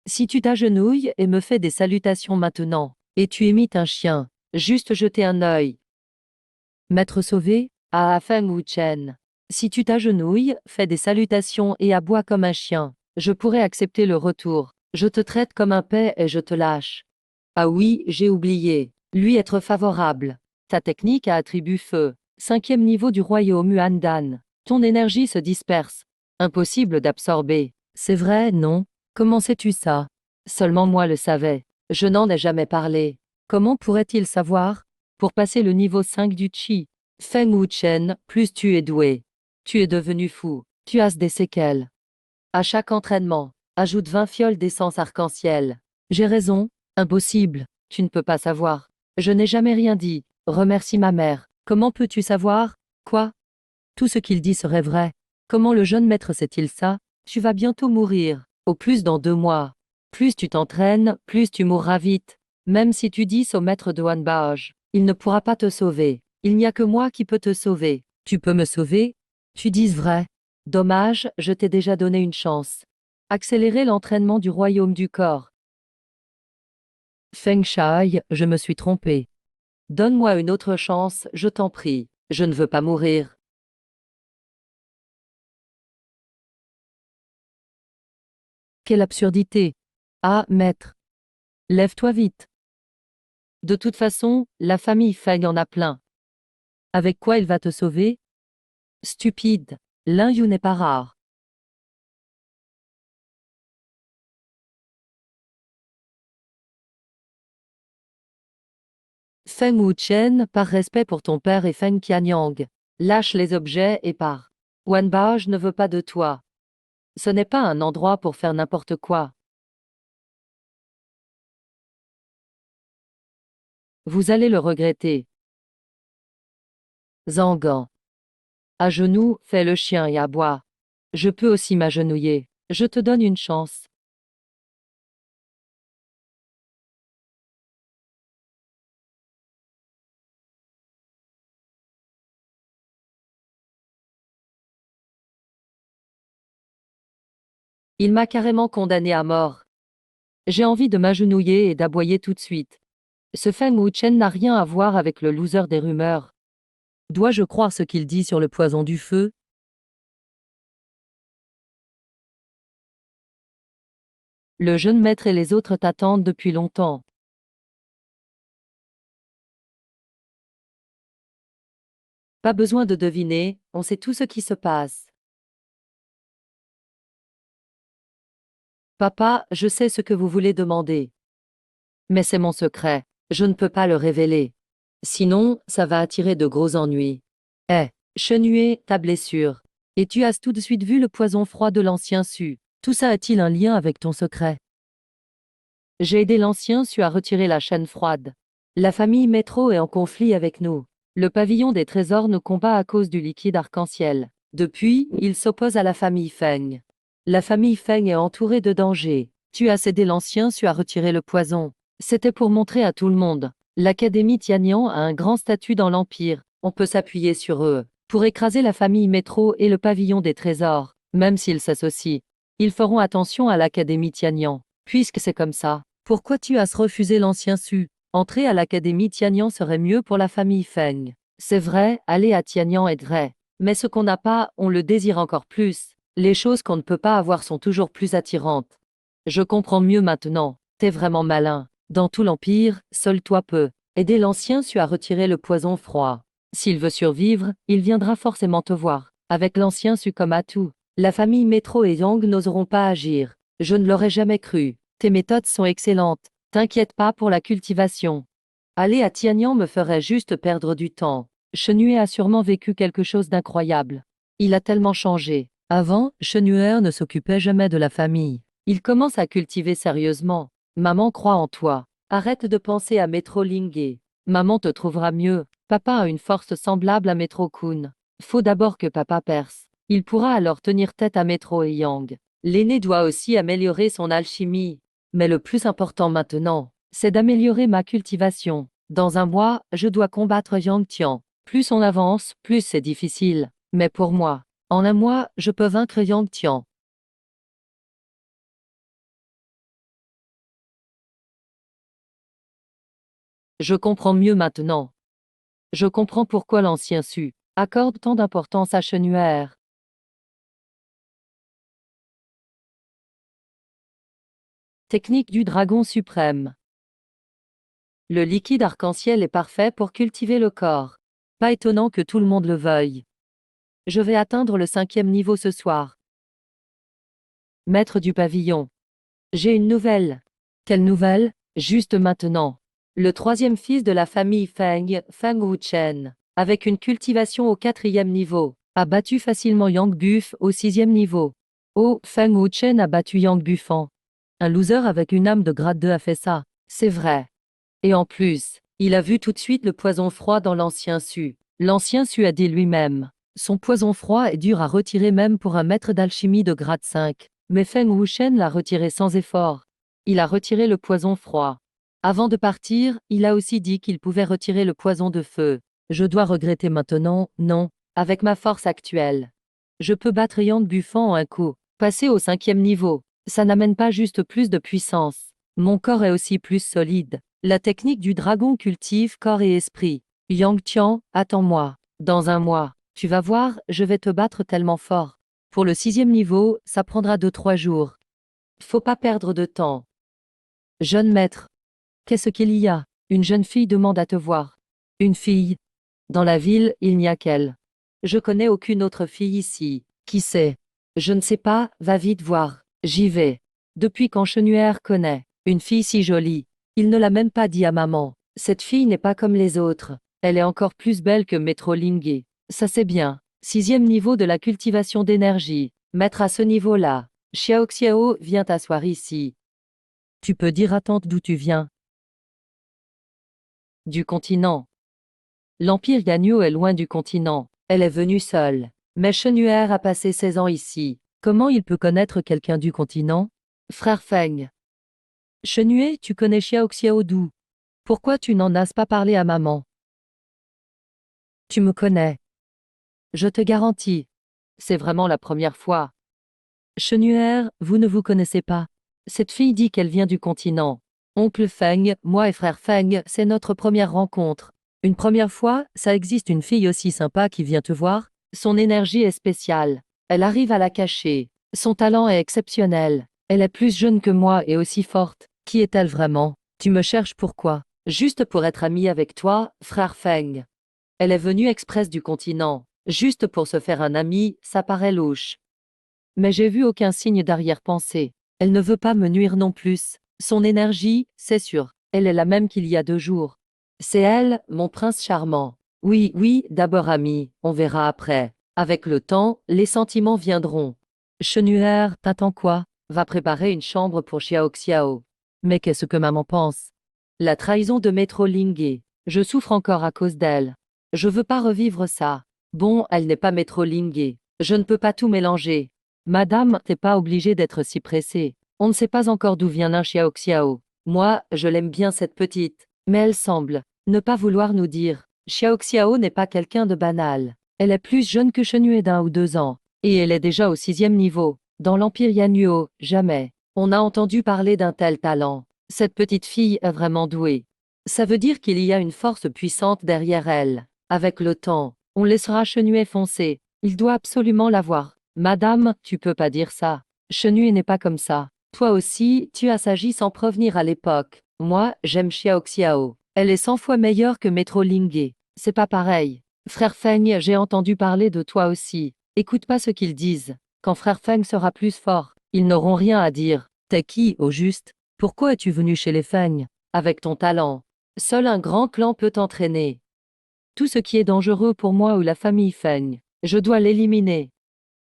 Si tu t'agenouilles et me fais des salutations maintenant, et tu imites un chien, juste jeter un œil. Maître sauvé? Ah, Feng Wuchen. Si tu t'agenouilles, fais des salutations et aboies comme un chien, je pourrais accepter le retour. Je te traite comme un paix et je te lâche. Ah oui, j'ai oublié. Lui être favorable. Ta technique a attribut feu. 5e niveau du royaume Huandan. Ton énergie se disperse. Impossible d'absorber. C'est vrai, non? Comment sais-tu ça? Seulement moi le savais. Je n'en ai jamais parlé. Comment pourrait-il savoir? Pour passer le niveau 5 du Qi. Feng Wuchen, plus tu es doué. Tu es devenu fou. Tu as des séquelles. À chaque entraînement, ajoute 20 fioles d'essence arc-en-ciel. J'ai raison? Impossible. Tu ne peux pas savoir. Je n'ai jamais rien dit. Remercie ma mère. Comment peux-tu savoir? Quoi? Tout ce qu'il dit serait vrai. Comment le jeune maître sait-il ça? Tu vas bientôt mourir. Au plus dans 2 mois. Plus tu t'entraînes, plus tu mourras vite. Même si tu dis au maître de Wan Baoj, il ne pourra pas te sauver. Il n'y a que moi qui peux te sauver. Tu peux me sauver? Tu dis vrai. Dommage, je t'ai déjà donné une chance. Accélérer l'entraînement du royaume du corps. Feng Shui, je me suis trompé. Donne-moi une autre chance, je t'en prie. Je ne veux pas mourir. Quelle absurdité. Ah, maître. Lève-toi vite. De toute façon, la famille Feng en a plein. Avec quoi il va te sauver? Stupide. L'un you n'est pas rare. Feng Wuchen, par respect pour ton père et Feng Qianyang, lâche les objets et pars. Wan Baoj ne veut pas de toi. Ce n'est pas un endroit pour faire n'importe quoi. Vous allez le regretter. Zangan. À genoux, fais le chien et aboie. Je peux aussi m'agenouiller. Je te donne une chance. Il m'a carrément condamné à mort. J'ai envie de m'agenouiller et d'aboyer tout de suite. Ce Feng Wuchen n'a rien à voir avec le loser des rumeurs. Dois-je croire ce qu'il dit sur le poison du feu? Le jeune maître et les autres t'attendent depuis longtemps. Pas besoin de deviner, on sait tout ce qui se passe. Papa, je sais ce que vous voulez demander. Mais c'est mon secret, je ne peux pas le révéler. Sinon, ça va attirer de gros ennuis. Eh, Chenue, ta blessure. Et tu as tout de suite vu le poison froid de l'ancien Su. Tout ça a-t-il un lien avec ton secret? J'ai aidé l'ancien Su à retirer la chaîne froide. La famille Métro est en conflit avec nous. Le pavillon des trésors nous combat à cause du liquide arc-en-ciel. Depuis, il s'oppose à la famille Feng. La famille Feng est entourée de dangers. Tu as aidé l'ancien Su à retirer le poison. C'était pour montrer à tout le monde. L'Académie Tianyang a un grand statut dans l'Empire. On peut s'appuyer sur eux pour écraser la famille Métro et le pavillon des trésors, même s'ils s'associent. Ils feront attention à l'Académie Tianyang. Puisque c'est comme ça, pourquoi tu as refusé l'ancien Su? Entrer à l'Académie Tianyang serait mieux pour la famille Feng. C'est vrai, aller à Tianyang aiderait. Mais ce qu'on n'a pas, on le désire encore plus. Les choses qu'on ne peut pas avoir sont toujours plus attirantes. Je comprends mieux maintenant. T'es vraiment malin. Dans tout l'Empire, seul toi peux aider l'ancien Su à retirer le poison froid. S'il veut survivre, il viendra forcément te voir. Avec l'ancien Su comme atout, la famille Métro et Yang n'oseront pas agir. Je ne l'aurais jamais cru. Tes méthodes sont excellentes. T'inquiète pas pour la cultivation. Aller à Tianyang me ferait juste perdre du temps. Shenhue a sûrement vécu quelque chose d'incroyable. Il a tellement changé. Avant, Shenhue ne s'occupait jamais de la famille. Il commence à cultiver sérieusement. Maman croit en toi. Arrête de penser à Metro Linghe. Maman te trouvera mieux. Papa a une force semblable à Metro-kun. Faut d'abord que papa perce. Il pourra alors tenir tête à Metro et Yang. L'aîné doit aussi améliorer son alchimie. Mais le plus important maintenant, c'est d'améliorer ma cultivation. Dans un mois, je dois combattre Yang Tian. Plus on avance, plus c'est difficile. Mais pour moi, en un mois, je peux vaincre Yang Tian. Je comprends mieux maintenant. Je comprends pourquoi l'ancien Su accorde tant d'importance à Shenhue. Technique du dragon suprême. Le liquide arc-en-ciel est parfait pour cultiver le corps. Pas étonnant que tout le monde le veuille. Je vais atteindre le 5e niveau ce soir. Maître du pavillon. J'ai une nouvelle. Quelle nouvelle? Juste maintenant. Le 3e fils de la famille Feng, Feng Wuchen, avec une cultivation au 4e niveau, a battu facilement Yang Buff au 6e niveau. Oh, Feng Wuchen a battu Yang Buffan. Un loser avec une âme de grade 2 a fait ça. C'est vrai. Et en plus, il a vu tout de suite le poison froid dans l'ancien Su. L'ancien Su a dit lui-même. Son poison froid est dur à retirer même pour un maître d'alchimie de grade 5. Mais Feng Wuchen l'a retiré sans effort. Il a retiré le poison froid. Avant de partir, il a aussi dit qu'il pouvait retirer le poison de feu. Je dois regretter maintenant, non, avec ma force actuelle. Je peux battre Yang Buffan en un coup. Passer au 5e niveau. Ça n'amène pas juste plus de puissance. Mon corps est aussi plus solide. La technique du dragon cultive corps et esprit. Yang Tian, attends-moi. Dans un mois, tu vas voir, je vais te battre tellement fort. Pour le 6e niveau, ça prendra 2-3 jours. Faut pas perdre de temps. Jeune maître. Qu'est-ce qu'il y a? Une jeune fille demande à te voir. Une fille? Dans la ville, il n'y a qu'elle. Je connais aucune autre fille ici. Qui sait? Je ne sais pas, va vite voir. J'y vais. Depuis quand Shenhue connaît une fille si jolie? Il ne l'a même pas dit à maman. Cette fille n'est pas comme les autres. Elle est encore plus belle que Metro Linghe. Ça c'est bien. 6e niveau de la cultivation d'énergie. Maître à ce niveau-là. Xiao Xiao, viens t'asseoir ici. Tu peux dire à tante d'où tu viens? Du continent. L'Empire Ganyu est loin du continent. Elle est venue seule. Mais Shenhue a passé 16 ans ici. Comment il peut connaître quelqu'un du continent? Frère Feng. Shenhue, tu connais Xiao Xiao d'où? Pourquoi tu n'en as pas parlé à maman? Tu me connais. Je te garantis. C'est vraiment la première fois. Shenhue, vous ne vous connaissez pas. Cette fille dit qu'elle vient du continent. Oncle Feng, moi et frère Feng, c'est notre première rencontre. Une première fois, ça existe une fille aussi sympa qui vient te voir? Son énergie est spéciale. Elle arrive à la cacher. Son talent est exceptionnel. Elle est plus jeune que moi et aussi forte. Qui est-elle vraiment? Tu me cherches pourquoi? Juste pour être amie avec toi, frère Feng. Elle est venue express du continent. Juste pour se faire un ami, ça paraît louche. Mais j'ai vu aucun signe d'arrière-pensée. Elle ne veut pas me nuire non plus. Son énergie, c'est sûr, elle est la même qu'il y a 2 jours. C'est elle, mon prince charmant. Oui, oui, d'abord ami, on verra après. Avec le temps, les sentiments viendront. Chenuer, t'attends quoi? Va préparer une chambre pour Xiao Xiao. Mais qu'est-ce que maman pense? La trahison de Maître Lingué. Je souffre encore à cause d'elle. Je veux pas revivre ça. Bon, elle n'est pas Maître Lingué. Je ne peux pas tout mélanger. Madame, t'es pas obligée d'être si pressée. On ne sait pas encore d'où vient un Xiao Xiao. Moi, je l'aime bien cette petite. Mais elle semble ne pas vouloir nous dire. Xiao Xiao n'est pas quelqu'un de banal. Elle est plus jeune que Shenue d'1 ou 2 ans. Et elle est déjà au 6e niveau. Dans l'Empire Yannuo, jamais. On a entendu parler d'un tel talent. Cette petite fille est vraiment douée. Ça veut dire qu'il y a une force puissante derrière elle. Avec le temps, on laissera Shenue foncer. Il doit absolument l'avoir. Madame, tu peux pas dire ça. Shenue n'est pas comme ça. Toi aussi, tu as agi sans prévenir à l'époque. Moi, j'aime Xiao Xiao. Elle est 100 fois meilleure que Maître Lingué. C'est pas pareil. Frère Feng, j'ai entendu parler de toi aussi. Écoute pas ce qu'ils disent. Quand Frère Feng sera plus fort, ils n'auront rien à dire. T'es qui, au juste? Pourquoi es-tu venu chez les Feng? Avec ton talent. Seul un grand clan peut t'entraîner. Tout ce qui est dangereux pour moi ou la famille Feng, je dois l'éliminer.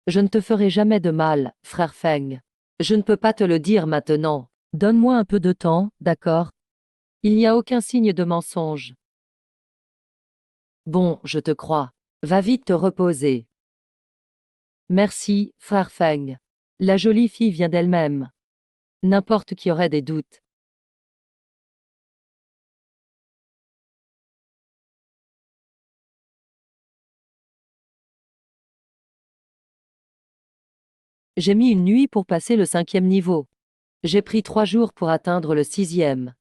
Je ne te ferai jamais de mal, frère Feng. Je ne peux pas te le dire maintenant. Donne-moi un peu de temps, d'accord? Il n'y a aucun signe de mensonge. Bon, je te crois. Va vite te reposer. Merci, frère Feng. La jolie fille vient d'elle-même. N'importe qui aurait des doutes. J'ai mis une nuit pour passer le 5e niveau. J'ai pris 3 jours pour atteindre le 6e.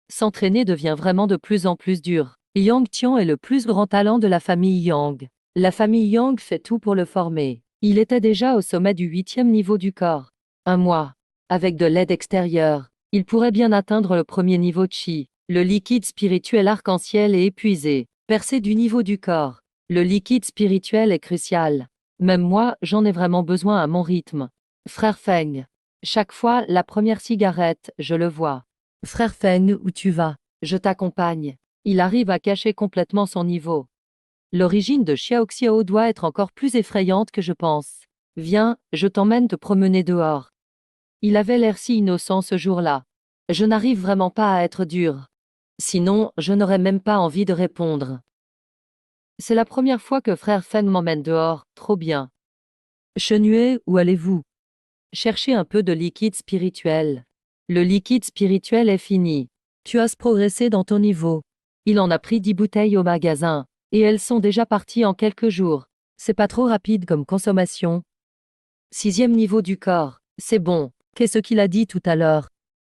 S'entraîner devient vraiment de plus en plus dur. Yang Tian est le plus grand talent de la famille Yang. La famille Yang fait tout pour le former. Il était déjà au sommet du 8e niveau du corps. Un mois. Avec de l'aide extérieure, il pourrait bien atteindre le premier niveau de Chi. Le liquide spirituel arc-en-ciel est épuisé, percé du niveau du corps. Le liquide spirituel est crucial. Même moi, j'en ai vraiment besoin à mon rythme. Frère Feng. Chaque fois, la première cigarette, je le vois. Frère Feng, où tu vas? Je t'accompagne. Il arrive à cacher complètement son niveau. L'origine de Xiao Xiao doit être encore plus effrayante que je pense. Viens, je t'emmène te promener dehors. Il avait l'air si innocent ce jour-là. Je n'arrive vraiment pas à être dur. Sinon, je n'aurais même pas envie de répondre. C'est la première fois que frère Feng m'emmène dehors, trop bien. Shenue, où allez-vous? Chercher un peu de liquide spirituel. Le liquide spirituel est fini. Tu as progressé dans ton niveau. Il en a pris 10 bouteilles au magasin, et elles sont déjà parties en quelques jours. C'est pas trop rapide comme consommation. 6e niveau du corps, c'est bon. Qu'est-ce qu'il a dit tout à l'heure?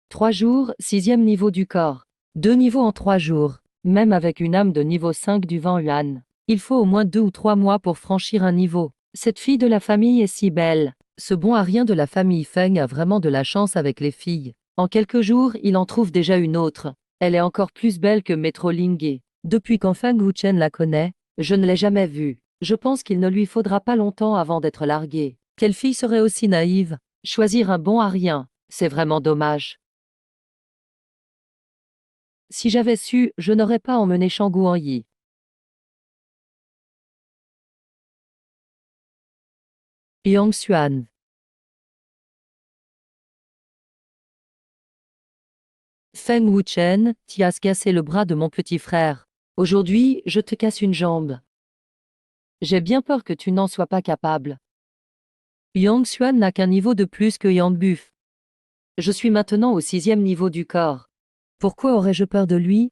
3 jours, 6e niveau du corps. 2 niveaux en 3 jours. Même avec une âme de niveau 5 du vent Yuan, il faut au moins 2 ou 3 mois pour franchir un niveau. Cette fille de la famille est si belle. Ce bon à rien de la famille Feng a vraiment de la chance avec les filles. En quelques jours, il en trouve déjà une autre. Elle est encore plus belle que Maître Lingué. Depuis quand Feng Wuchen la connaît, je ne l'ai jamais vue. Je pense qu'il ne lui faudra pas longtemps avant d'être larguée. Quelle fille serait aussi naïve? Choisir un bon à rien, c'est vraiment dommage. Si j'avais su, je n'aurais pas emmené Shanggu en Yi. Yang Xuan. Feng Wuchen, tu as cassé le bras de mon petit frère. Aujourd'hui, je te casse une jambe. J'ai bien peur que tu n'en sois pas capable. Yang Xuan n'a qu'un niveau de plus que Yang Buff. Je suis maintenant au 6e niveau du corps. Pourquoi aurais-je peur de lui?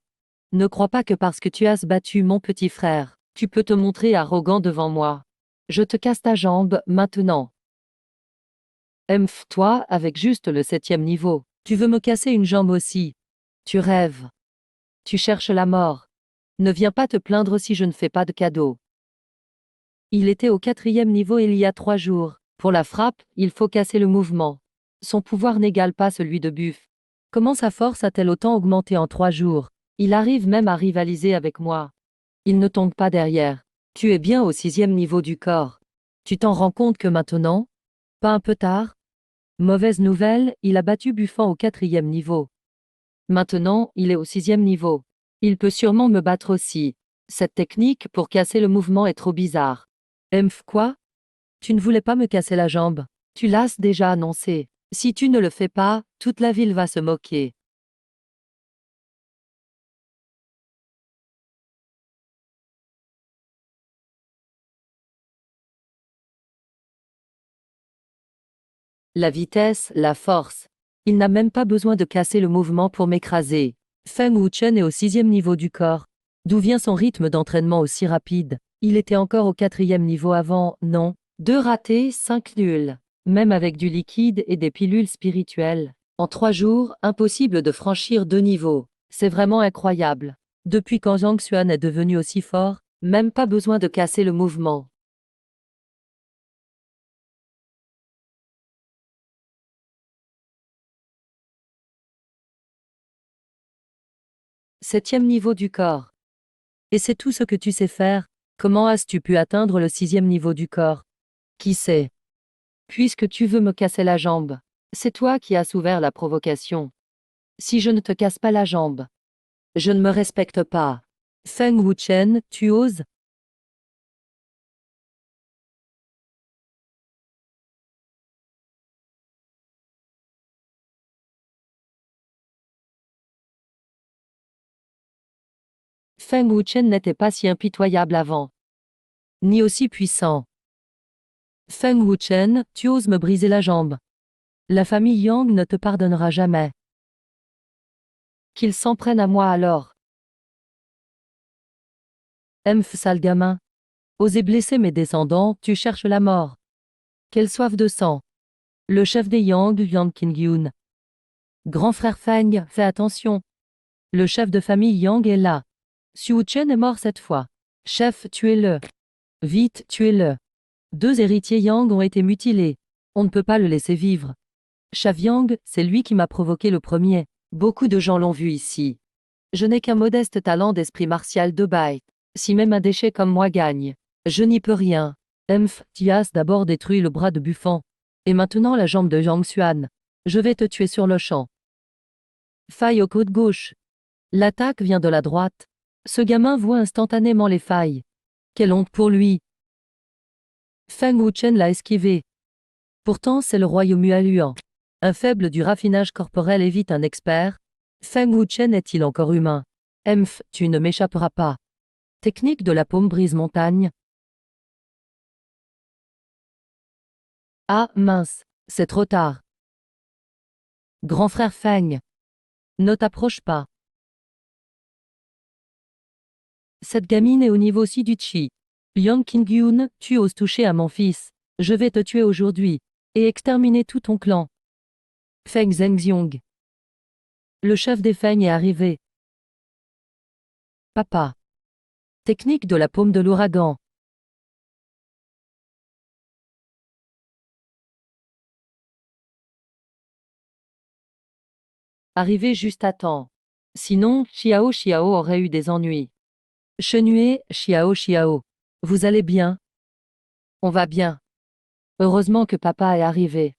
Ne crois pas que parce que tu as battu mon petit frère, tu peux te montrer arrogant devant moi. Je te casse ta jambe, maintenant. Toi, avec juste le 7e niveau, tu veux me casser une jambe aussi. Tu rêves. Tu cherches la mort. Ne viens pas te plaindre si je ne fais pas de cadeau. Il était au 4e niveau il y a 3 jours. Pour la frappe, il faut casser le mouvement. Son pouvoir n'égale pas celui de Buff. Comment sa force a-t-elle autant augmenté en 3 jours? Il arrive même à rivaliser avec moi. Il ne tombe pas derrière. Tu es bien au 6e niveau du corps. Tu t'en rends compte que maintenant? Pas un peu tard? Mauvaise nouvelle, il a battu Buffon au 4e niveau. Maintenant, il est au 6e niveau. Il peut sûrement me battre aussi. Cette technique pour casser le mouvement est trop bizarre. Quoi? Tu ne voulais pas me casser la jambe? Tu l'as déjà annoncé. Si tu ne le fais pas, toute la ville va se moquer. La vitesse, la force. Il n'a même pas besoin de casser le mouvement pour m'écraser. Feng Wuchen est au 6e niveau du corps. D'où vient son rythme d'entraînement aussi rapide? Il était encore au 4e niveau avant, non? 2 ratés, 5 nuls. Même avec du liquide et des pilules spirituelles. En 3 jours, impossible de franchir 2 niveaux. C'est vraiment incroyable. Depuis quand Zhang Xuan est devenu aussi fort, même pas besoin de casser le mouvement. Septième niveau du corps. Et c'est tout ce que tu sais faire? Comment as-tu pu atteindre le 6e niveau du corps? Qui sait? Puisque tu veux me casser la jambe. C'est toi qui as ouvert la provocation. Si je ne te casse pas la jambe, je ne me respecte pas. Feng Wuchen, tu oses? Feng Wuchen n'était pas si impitoyable avant. Ni aussi puissant. Feng Wuchen, tu oses me briser la jambe. La famille Yang ne te pardonnera jamais. Qu'ils s'en prennent à moi alors. Sale gamin. Oser blesser mes descendants, tu cherches la mort. Quelle soif de sang. Le chef des Yang, Yang Qingyun. Grand frère Feng, fais attention. Le chef de famille Yang est là. Xu Chen est mort cette fois. Chef, tuez-le. Vite, tuez-le. 2 héritiers Yang ont été mutilés. On ne peut pas le laisser vivre. Chav Yang, c'est lui qui m'a provoqué le premier. Beaucoup de gens l'ont vu ici. Je n'ai qu'un modeste talent d'esprit martial de bite. Si même un déchet comme moi gagne, je n'y peux rien. Tu as d'abord détruit le bras de Buffon. Et maintenant la jambe de Yang Xuan. Je vais te tuer sur le champ. Faille au côte gauche. L'attaque vient de la droite. Ce gamin voit instantanément les failles. Quelle honte pour lui. Feng Wuchen l'a esquivé. Pourtant c'est le royaume Hualuan. Un faible du raffinage corporel évite un expert. Feng Wuchen est-il encore humain? Tu ne m'échapperas pas. Technique de la paume brise-montagne. Ah, mince, c'est trop tard. Grand frère Feng. Ne t'approche pas. Cette gamine est au niveau 6 du chi. Yang Qingyun, tu oses toucher à mon fils. Je vais te tuer aujourd'hui. Et exterminer tout ton clan. Feng Zhengxiong. Le chef des Feng est arrivé. Papa. Technique de la paume de l'ouragan. Arrivé juste à temps. Sinon, Xiao Xiao aurait eu des ennuis. Chenue, Xiao Xiao. Vous allez bien? On va bien. Heureusement que papa est arrivé.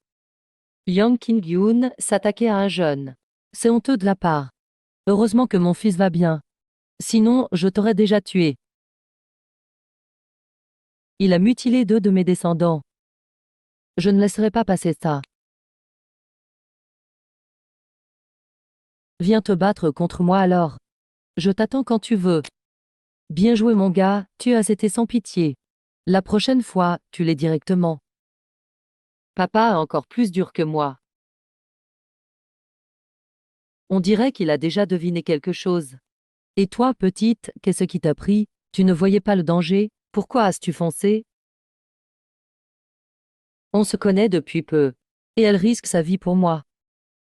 Yang Qingyun s'attaquait à un jeune. C'est honteux de la part. Heureusement que mon fils va bien. Sinon, je t'aurais déjà tué. Il a mutilé 2 de mes descendants. Je ne laisserai pas passer ça. Viens te battre contre moi alors. Je t'attends quand tu veux. Bien joué mon gars, tu as été sans pitié. La prochaine fois, tu l'es directement. Papa est encore plus dur que moi. On dirait qu'il a déjà deviné quelque chose. Et toi, petite, qu'est-ce qui t'a pris? Tu ne voyais pas le danger? Pourquoi as-tu foncé? On se connaît depuis peu. Et elle risque sa vie pour moi.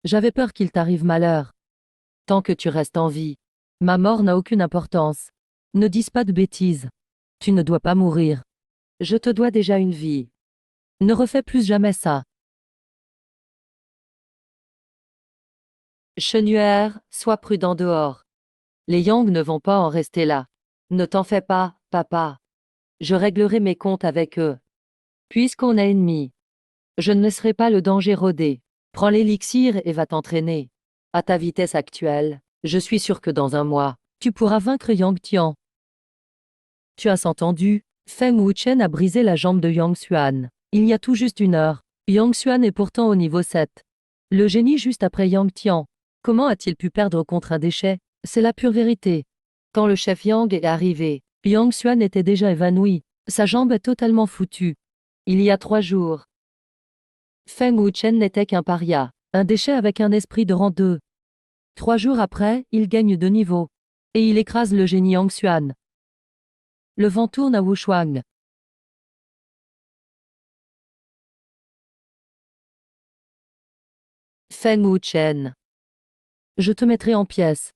J'avais peur qu'il t'arrive malheur. Tant que tu restes en vie. Ma mort n'a aucune importance. Ne dis pas de bêtises. Tu ne dois pas mourir. Je te dois déjà une vie. Ne refais plus jamais ça. Chenuère, sois prudent dehors. Les Yang ne vont pas en rester là. Ne t'en fais pas, papa. Je réglerai mes comptes avec eux. Puisqu'on est ennemis. Je ne laisserai pas le danger rôder. Prends l'élixir et va t'entraîner. À ta vitesse actuelle, je suis sûr que dans un mois, tu pourras vaincre Yang Tian. Tu as entendu? Feng Wuchen a brisé la jambe de Yang Xuan. Il y a tout juste 1 heure. Yang Xuan est pourtant au niveau 7. Le génie juste après Yang Tian. Comment a-t-il pu perdre contre un déchet? C'est la pure vérité. Quand le chef Yang est arrivé, Yang Xuan était déjà évanoui. Sa jambe est totalement foutue. Il y a 3 jours. Feng Wuchen n'était qu'un paria, un déchet avec un esprit de rang 2. 3 jours après, il gagne de niveau. Et il écrase le génie Yang Xuan. Le vent tourne à Wushuang. Feng Wuchen. Je te mettrai en pièces.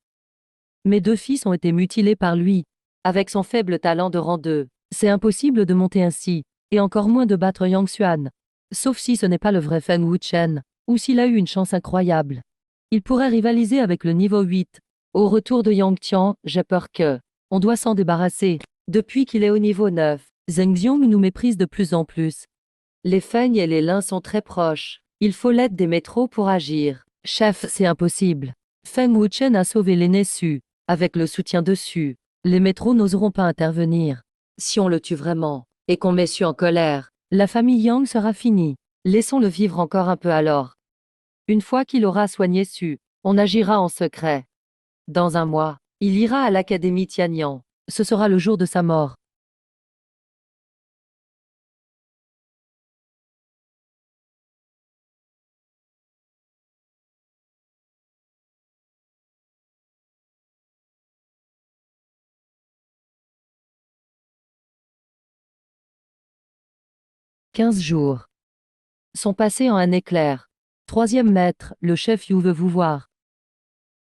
Mes 2 fils ont été mutilés par lui. Avec son faible talent de rang 2, c'est impossible de monter ainsi, et encore moins de battre Yang Xuan. Sauf si ce n'est pas le vrai Feng Wuchen, ou s'il a eu une chance incroyable. Il pourrait rivaliser avec le niveau 8. Au retour de Yang Tian, j'ai peur que on doit s'en débarrasser. Depuis qu'il est au niveau 9, Zheng Xiong nous méprise de plus en plus. Les Feng et les Lin sont très proches. Il faut l'aide des métros pour agir. Chef, c'est impossible. Feng Wuchen a sauvé l'aîné Su. Avec le soutien de Su, les métros n'oseront pas intervenir. Si on le tue vraiment, et qu'on met Su en colère, la famille Yang sera finie. Laissons-le vivre encore un peu alors. Une fois qu'il aura soigné Su, on agira en secret. Dans 1 mois, il ira à l'académie Tianyang. Ce sera le jour de sa mort. « 15 jours. Sont passés en un éclair. 3e maître, le chef Yu veut vous voir.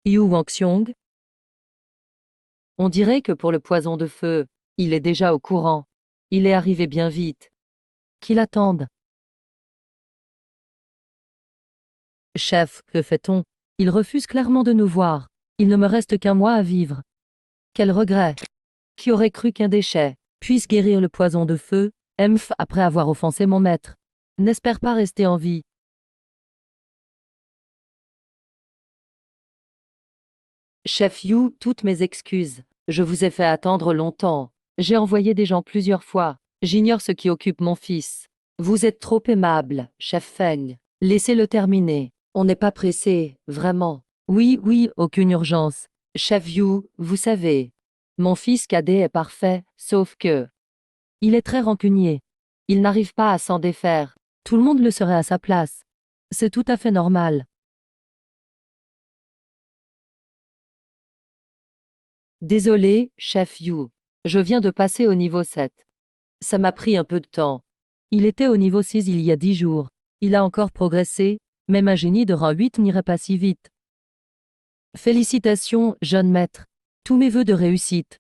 Yu Wangxiong. On dirait que pour le poison de feu, il est déjà au courant. Il est arrivé bien vite. Qu'il attende. Chef, que fait-on? Il refuse clairement de nous voir. Il ne me reste qu'1 mois à vivre. Quel regret! Qui aurait cru qu'un déchet puisse guérir le poison de feu, après avoir offensé mon maître? N'espère pas rester en vie. Chef Yu, toutes mes excuses. Je vous ai fait attendre longtemps. J'ai envoyé des gens plusieurs fois. J'ignore ce qui occupe mon fils. Vous êtes trop aimable, chef Feng. Laissez-le terminer. On n'est pas pressé, vraiment. Oui, oui, aucune urgence. Chef Yu, vous savez. Mon fils cadet est parfait, sauf que il est très rancunier. Il n'arrive pas à s'en défaire. Tout le monde le serait à sa place. C'est tout à fait normal. Désolé, chef Yu. Je viens de passer au niveau 7. Ça m'a pris un peu de temps. Il était au niveau 6 il y a 10 jours. Il a encore progressé, même un génie de rang 8 n'irait pas si vite. Félicitations, jeune maître. Tous mes vœux de réussite.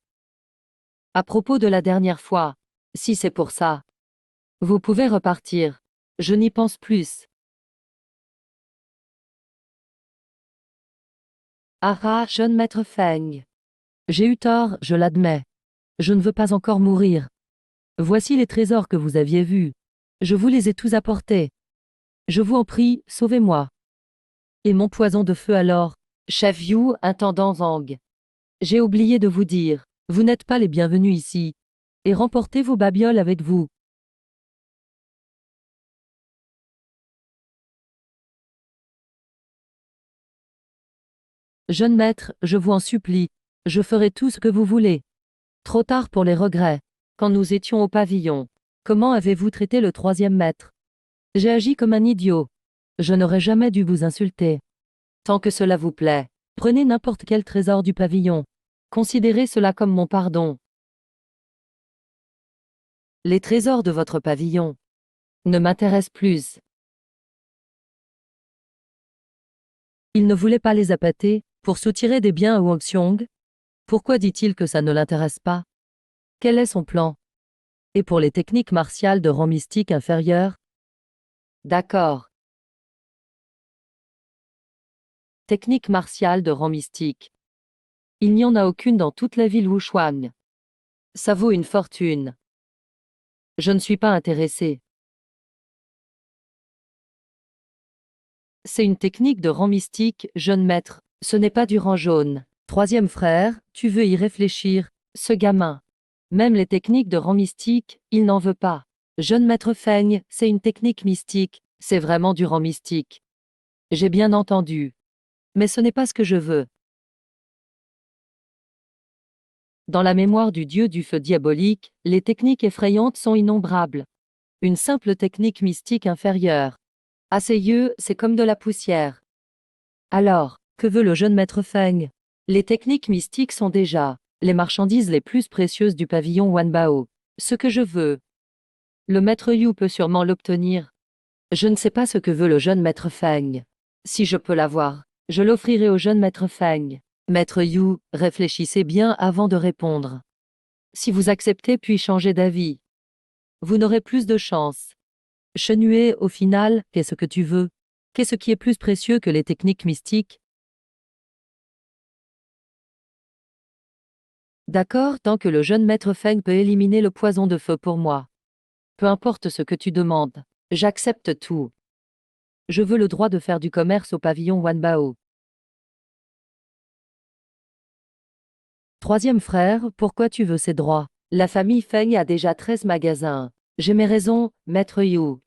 À propos de la dernière fois, si c'est pour ça, vous pouvez repartir. Je n'y pense plus. Ah ah, jeune maître Feng. J'ai eu tort, je l'admets. Je ne veux pas encore mourir. Voici les trésors que vous aviez vus. Je vous les ai tous apportés. Je vous en prie, sauvez-moi. Et mon poison de feu alors? Chef Yu, intendant Zhang. J'ai oublié de vous dire, vous n'êtes pas les bienvenus ici. Et remportez vos babioles avec vous. Jeune maître, je vous en supplie, je ferai tout ce que vous voulez. Trop tard pour les regrets. Quand nous étions au pavillon, comment avez-vous traité le 3e maître? J'ai agi comme un idiot. Je n'aurais jamais dû vous insulter. Tant que cela vous plaît, prenez n'importe quel trésor du pavillon. Considérez cela comme mon pardon. Les trésors de votre pavillon ne m'intéressent plus. Il ne voulait pas les appâter, pour soutirer des biens à Wangxiong? Pourquoi dit-il que ça ne l'intéresse pas? Quel est son plan? Et pour les techniques martiales de rang mystique inférieur? D'accord. Technique martiale de rang mystique. Il n'y en a aucune dans toute la ville Wushuang. Ça vaut une fortune. Je ne suis pas intéressé. C'est une technique de rang mystique, jeune maître. Ce n'est pas du rang jaune. 3e frère, tu veux y réfléchir? Ce gamin Même les techniques de rang mystique, il n'en veut pas. Jeune maître Feng, c'est une technique mystique, c'est vraiment du rang mystique. J'ai bien entendu. Mais ce n'est pas ce que je veux. Dans la mémoire du dieu du feu diabolique, les techniques effrayantes sont innombrables. Une simple technique mystique inférieure. À ses yeux, c'est comme de la poussière. Alors, que veut le jeune maître Feng? Les techniques mystiques sont déjà les marchandises les plus précieuses du pavillon Wanbao. Ce que je veux. Le maître Yu peut sûrement l'obtenir. Je ne sais pas ce que veut le jeune maître Feng. Si je peux l'avoir, je l'offrirai au jeune maître Feng. Maître Yu, réfléchissez bien avant de répondre. Si vous acceptez puis changez d'avis, vous n'aurez plus de chance. Shenhue, au final, qu'est-ce que tu veux? Qu'est-ce qui est plus précieux que les techniques mystiques? D'accord, tant que le jeune maître Feng peut éliminer le poison de feu pour moi. Peu importe ce que tu demandes, j'accepte tout. Je veux le droit de faire du commerce au pavillon Wanbao. Troisième frère, pourquoi tu veux ces droits? La famille Feng a déjà 13 magasins. J'ai mes raisons, maître Yu.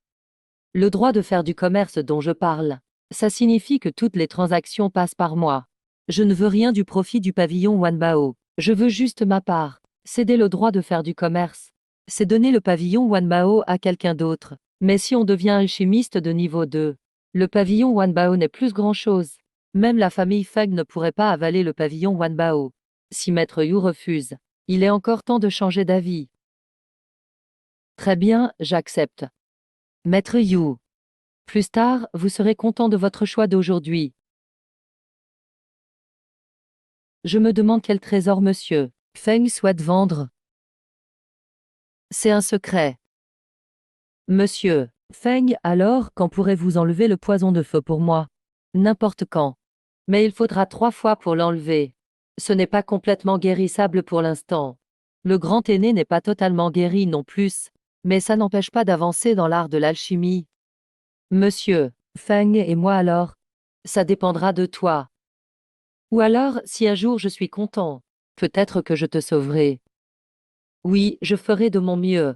Le droit de faire du commerce dont je parle, ça signifie que toutes les transactions passent par moi. Je ne veux rien du profit du pavillon Wanbao. Je veux juste ma part. Céder le droit de faire du commerce, c'est donner le pavillon Wanbao à quelqu'un d'autre. Mais si on devient alchimiste de niveau 2, le pavillon Wanbao n'est plus grand-chose. Même la famille Feng ne pourrait pas avaler le pavillon Wanbao. Si maître Yu refuse, il est encore temps de changer d'avis. Très bien, j'accepte. Maître Yu. Plus tard, vous serez content de votre choix d'aujourd'hui. Je me demande quel trésor monsieur Feng souhaite vendre. C'est un secret. Monsieur Feng, alors, quand pourrez-vous enlever le poison de feu pour moi? N'importe quand. Mais il faudra 3 fois pour l'enlever. Ce n'est pas complètement guérissable pour l'instant. Le grand aîné n'est pas totalement guéri non plus, mais ça n'empêche pas d'avancer dans l'art de l'alchimie. Monsieur Feng et moi alors? Ça dépendra de toi. Ou alors, si un jour je suis content, peut-être que je te sauverai. Oui, je ferai de mon mieux.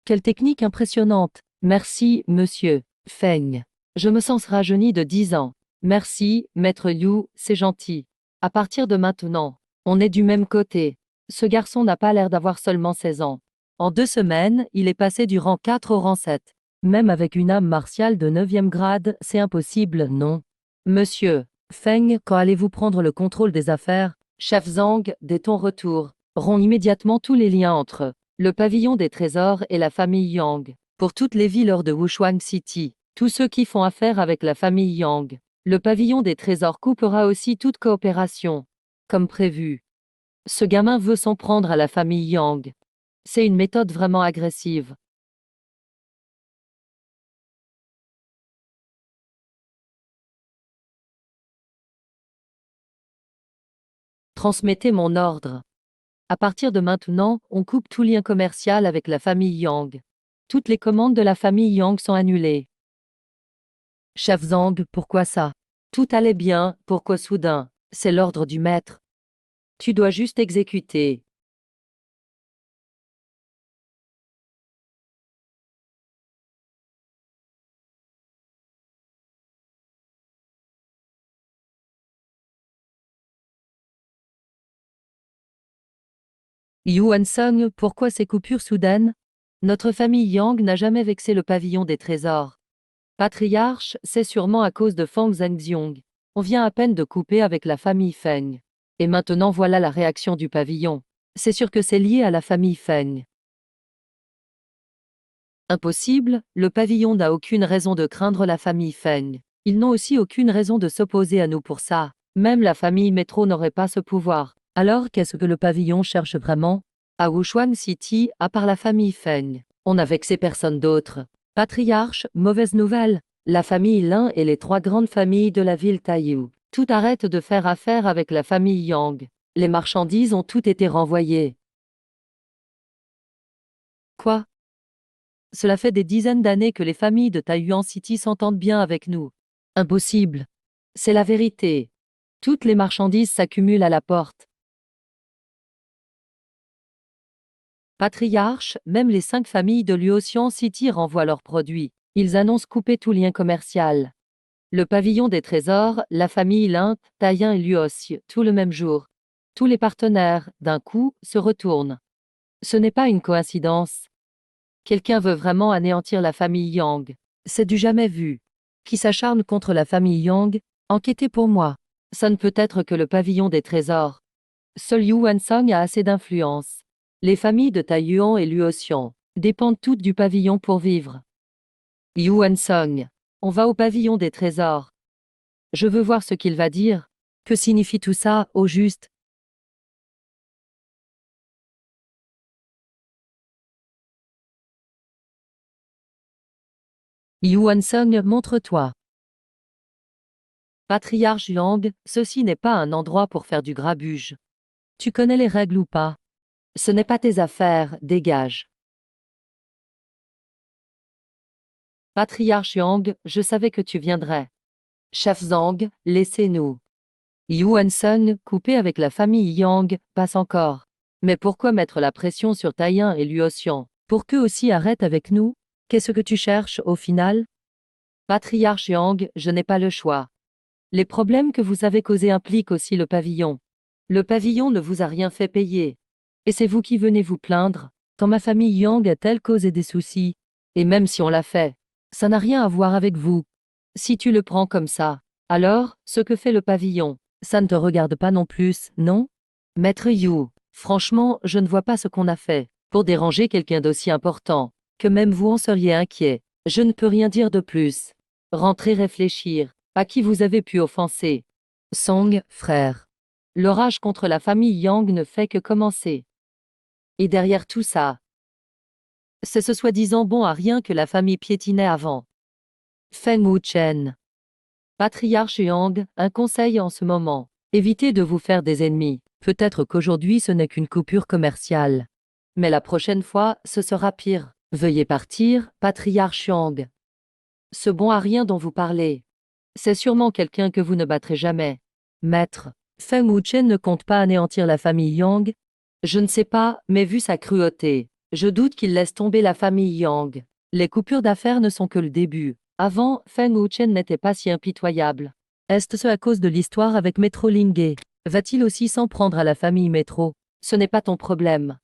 Quelle technique impressionnante. Merci, monsieur Feng. Je me sens rajeuni de 10 ans. Merci, maître Liu, c'est gentil. À partir de maintenant, on est du même côté. Ce garçon n'a pas l'air d'avoir seulement 16 ans. En 2 semaines, il est passé du rang 4 au rang 7. Même avec une âme martiale de 9e grade, c'est impossible, non? Monsieur Feng, quand allez-vous prendre le contrôle des affaires? Chef Zhang, dès ton retour, rompt immédiatement tous les liens entre le pavillon des trésors et la famille Yang. Pour toutes les villes hors de Wushuang City, tous ceux qui font affaire avec la famille Yang, le pavillon des trésors coupera aussi toute coopération. Comme prévu. Ce gamin veut s'en prendre à la famille Yang. C'est une méthode vraiment agressive. Transmettez mon ordre. À partir de maintenant, on coupe tout lien commercial avec la famille Yang. Toutes les commandes de la famille Yang sont annulées. Chef Zhang, pourquoi ça? Tout allait bien, pourquoi soudain? C'est l'ordre du maître. Tu dois juste exécuter. Yuan Song, pourquoi ces coupures soudaines? Notre famille Yang n'a jamais vexé le pavillon des trésors. Patriarche, c'est sûrement à cause de Fang Zhengxiong. On vient à peine de couper avec la famille Feng. Et maintenant voilà la réaction du pavillon. C'est sûr que c'est lié à la famille Feng. Impossible, le pavillon n'a aucune raison de craindre la famille Feng. Ils n'ont aussi aucune raison de s'opposer à nous pour ça. Même la famille Métro n'aurait pas ce pouvoir. Alors qu'est-ce que le pavillon cherche vraiment? À Wushuang City, à part la famille Feng, on n'a vexé personne d'autre. Patriarche, mauvaise nouvelle. La famille Lin et les 3 grandes familles de la ville Taiyou. Tout arrête de faire affaire avec la famille Yang. Les marchandises ont toutes été renvoyées. Quoi? Cela fait des dizaines d'années que les familles de Taiyuan City s'entendent bien avec nous. Impossible. C'est la vérité. Toutes les marchandises s'accumulent à la porte. Patriarche, même les 5 familles de Luoxian City renvoient leurs produits. Ils annoncent couper tout lien commercial. Le pavillon des trésors, la famille Lin, Taïen et Luosio, tout le même jour. Tous les partenaires, d'un coup, se retournent. Ce n'est pas une coïncidence. Quelqu'un veut vraiment anéantir la famille Yang. C'est du jamais vu. Qui s'acharne contre la famille Yang? Enquêtez pour moi. Ça ne peut être que le pavillon des trésors. Seul Yuan Song a assez d'influence. Les familles de Taiyuan et Luoxian dépendent toutes du pavillon pour vivre. Yuan Song. On va au pavillon des trésors. Je veux voir ce qu'il va dire. Que signifie tout ça, au juste? Yuan Song, montre-toi. Patriarche Yang, ceci n'est pas un endroit pour faire du grabuge. Tu connais les règles ou pas? Ce n'est pas tes affaires, dégage. Patriarche Yang, je savais que tu viendrais. Chef Zhang, laissez-nous. Yuan Sung, coupé avec la famille Yang, passe encore. Mais pourquoi mettre la pression sur Taïen et Luoxian? Pour qu'eux aussi arrêtent avec nous? Qu'est-ce que tu cherches, au final? Patriarche Yang, je n'ai pas le choix. Les problèmes que vous avez causés impliquent aussi le pavillon. Le pavillon ne vous a rien fait payer. Et c'est vous qui venez vous plaindre, quand ma famille Yang a-t-elle causé des soucis? Et même si on l'a fait, ça n'a rien à voir avec vous. Si tu le prends comme ça, alors, ce que fait le pavillon, ça ne te regarde pas non plus, non? Maître Yu, franchement, je ne vois pas ce qu'on a fait, pour déranger quelqu'un d'aussi important, que même vous en seriez inquiet. Je ne peux rien dire de plus. Rentrez réfléchir, à qui vous avez pu offenser. Song, frère. L'orage contre la famille Yang ne fait que commencer. Et derrière tout ça, c'est ce soi-disant bon à rien que la famille piétinait avant. Feng Wuchen. Patriarche Yang, un conseil en ce moment. Évitez de vous faire des ennemis. Peut-être qu'aujourd'hui ce n'est qu'une coupure commerciale. Mais la prochaine fois, ce sera pire. Veuillez partir, Patriarche Yang. Ce bon à rien dont vous parlez. C'est sûrement quelqu'un que vous ne battrez jamais. Maître, Feng Wuchen ne compte pas anéantir la famille Yang? Je ne sais pas, mais vu sa cruauté, je doute qu'il laisse tomber la famille Yang. Les coupures d'affaires ne sont que le début. Avant, Feng Wuchen n'était pas si impitoyable. Est-ce à cause de l'histoire avec Metro Linghe? Va-t-il aussi s'en prendre à la famille Metro? Ce n'est pas ton problème.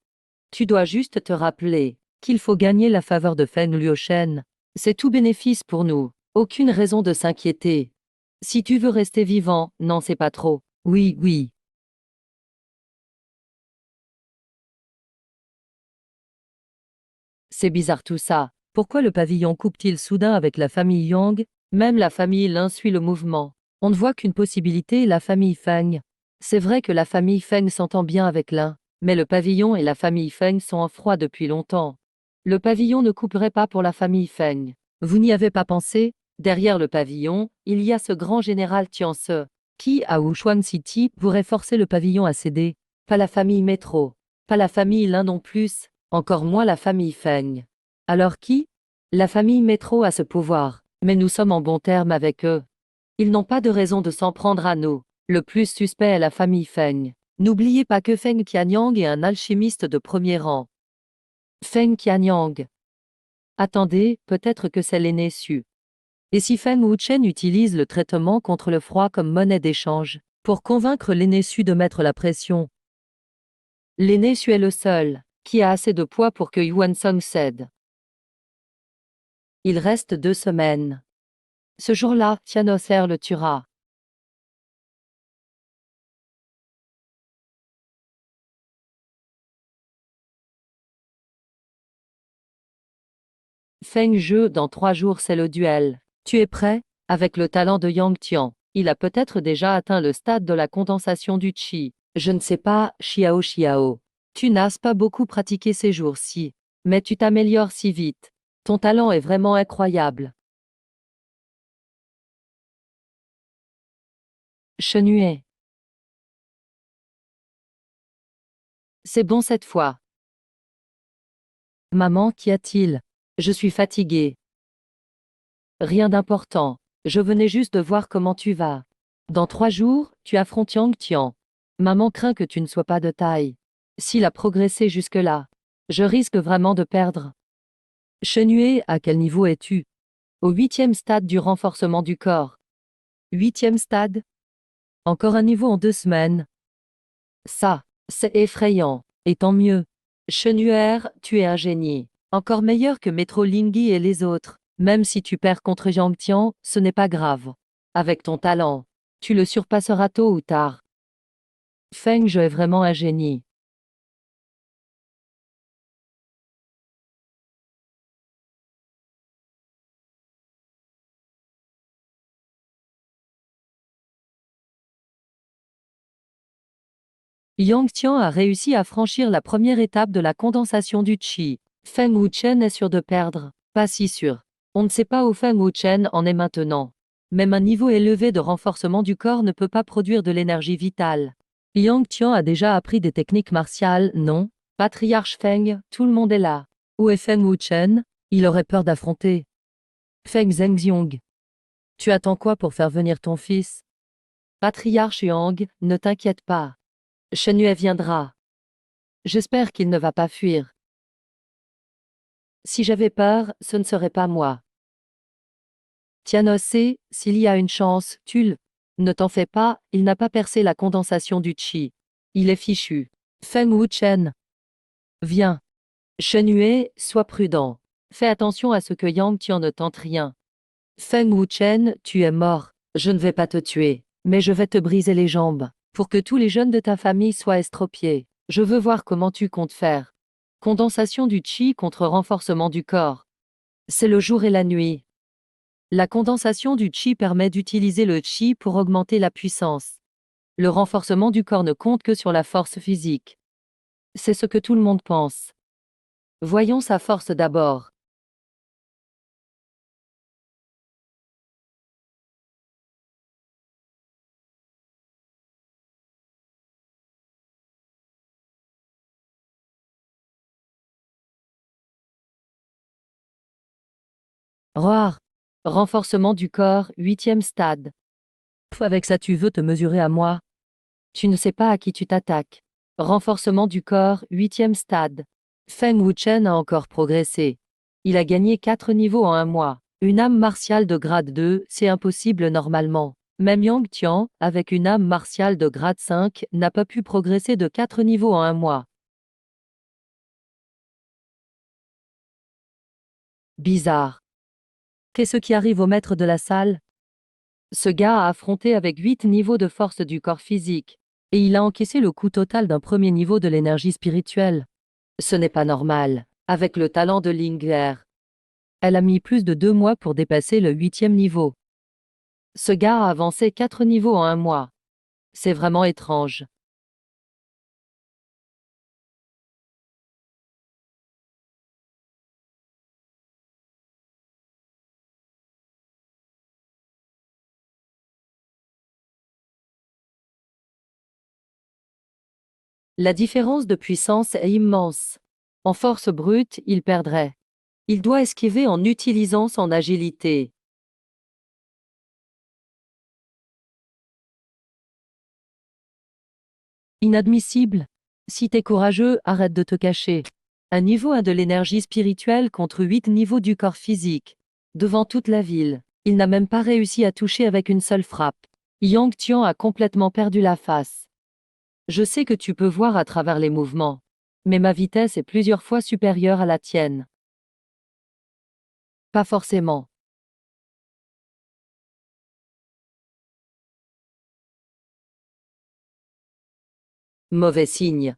Tu dois juste te rappeler qu'il faut gagner la faveur de Feng Luoshen. C'est tout bénéfice pour nous. Aucune raison de s'inquiéter. Si tu veux rester vivant, n'en sais pas trop. Oui, oui. C'est bizarre tout ça. Pourquoi le pavillon coupe-t-il soudain avec la famille Yang? Même la famille Lin suit le mouvement. On ne voit qu'une possibilité, la famille Feng. C'est vrai que la famille Feng s'entend bien avec Lin, mais le pavillon et la famille Feng sont en froid depuis longtemps. Le pavillon ne couperait pas pour la famille Feng. Vous n'y avez pas pensé? Derrière le pavillon, il y a ce grand général Tianse, qui, à Wuchuan City, pourrait forcer le pavillon à céder. Pas la famille Métro. Pas la famille Lin non plus. Encore moins la famille Feng. Alors qui? La famille Métro a ce pouvoir, mais nous sommes en bons termes avec eux. Ils n'ont pas de raison de s'en prendre à nous. Le plus suspect est la famille Feng. N'oubliez pas que Feng Qianyang est un alchimiste de premier rang. Feng Qianyang. Attendez, peut-être que c'est l'aîné Su. Et si Feng Wuchen utilise le traitement contre le froid comme monnaie d'échange, pour convaincre l'aîné Su de mettre la pression? L'aîné Su est le seul qui a assez de poids pour que Yuan Song cède. Il reste 2 semaines. Ce jour-là, Tianoser le tuera. Feng Zhe, dans 3 jours c'est le duel. Tu es prêt? Avec le talent de Yang Tian, il a peut-être déjà atteint le stade de la condensation du Qi. Je ne sais pas, Xiao Xiao. Tu n'as pas beaucoup pratiqué ces jours-ci, mais tu t'améliores si vite. Ton talent est vraiment incroyable. Chenuet. C'est bon cette fois. Maman, qu'y a-t-il? Je suis fatigué. Rien d'important. Je venais juste de voir comment tu vas. Dans 3 jours, tu affrontes Yang Tian. Maman craint que tu ne sois pas de taille. S'il a progressé jusque-là, je risque vraiment de perdre. Shenhue, à quel niveau es-tu? Au 8e stade du renforcement du corps. 8e stade? Encore un niveau en 2 semaines. Ça, c'est effrayant. Et tant mieux. Shenhue, tu es un génie. Encore meilleur que Metro Lingyi et les autres. Même si tu perds contre Yang Tian, ce n'est pas grave. Avec ton talent, tu le surpasseras tôt ou tard. Feng Je est vraiment un génie. Yang Tian a réussi à franchir la première étape de la condensation du Qi. Feng Wuchen est sûr de perdre. Pas si sûr. On ne sait pas où Feng Wuchen en est maintenant. Même un niveau élevé de renforcement du corps ne peut pas produire de l'énergie vitale. Yang Tian a déjà appris des techniques martiales, non? Patriarche Feng, tout le monde est là. Où est Feng Wuchen? Il aurait peur d'affronter. Feng Zhengxiong. Tu attends quoi pour faire venir ton fils? Patriarche Yang, ne t'inquiète pas. Shenhue viendra. J'espère qu'il ne va pas fuir. Si j'avais peur, ce ne serait pas moi. Tianosé, s'il y a une chance, tue-le. Ne t'en fais pas, il n'a pas percé la condensation du Qi. Il est fichu. Feng Wuchen. Viens. Shenhue, sois prudent. Fais attention à ce que Yang Tian ne tente rien. Feng Wuchen, tu es mort. Je ne vais pas te tuer, mais je vais te briser les jambes. Pour que tous les jeunes de ta famille soient estropiés. Je veux voir comment tu comptes faire. Condensation du Qi contre renforcement du corps. C'est le jour et la nuit. La condensation du Qi permet d'utiliser le Qi pour augmenter la puissance. Le renforcement du corps ne compte que sur la force physique. C'est ce que tout le monde pense. Voyons sa force d'abord. Roar. Renforcement du corps, 8e stade. Avec ça tu veux te mesurer à moi? Tu ne sais pas à qui tu t'attaques. Renforcement du corps, 8e stade. Feng Wuchen a encore progressé. Il a gagné 4 niveaux en un mois. Une âme martiale de grade 2, c'est impossible normalement. Même Yang Tian, avec une âme martiale de grade 5, n'a pas pu progresser de 4 niveaux en un mois. Bizarre. Qu'est-ce qui arrive au maître de la salle? Ce gars a affronté avec 8 niveaux de force du corps physique. Et il a encaissé le coût total d'un premier niveau de l'énergie spirituelle. Ce n'est pas normal. Avec le talent de Linger, elle a mis plus de 2 mois pour dépasser le 8e niveau. Ce gars a avancé 4 niveaux en un mois. C'est vraiment étrange. La différence de puissance est immense. En force brute, il perdrait. Il doit esquiver en utilisant son agilité. Inadmissible. Si t'es courageux, arrête de te cacher. Un niveau 1 de l'énergie spirituelle contre 8 niveaux du corps physique. Devant toute la ville, il n'a même pas réussi à toucher avec une seule frappe. Yang Tian a complètement perdu la face. Je sais que tu peux voir à travers les mouvements. Mais ma vitesse est plusieurs fois supérieure à la tienne. Pas forcément. Mauvais signe.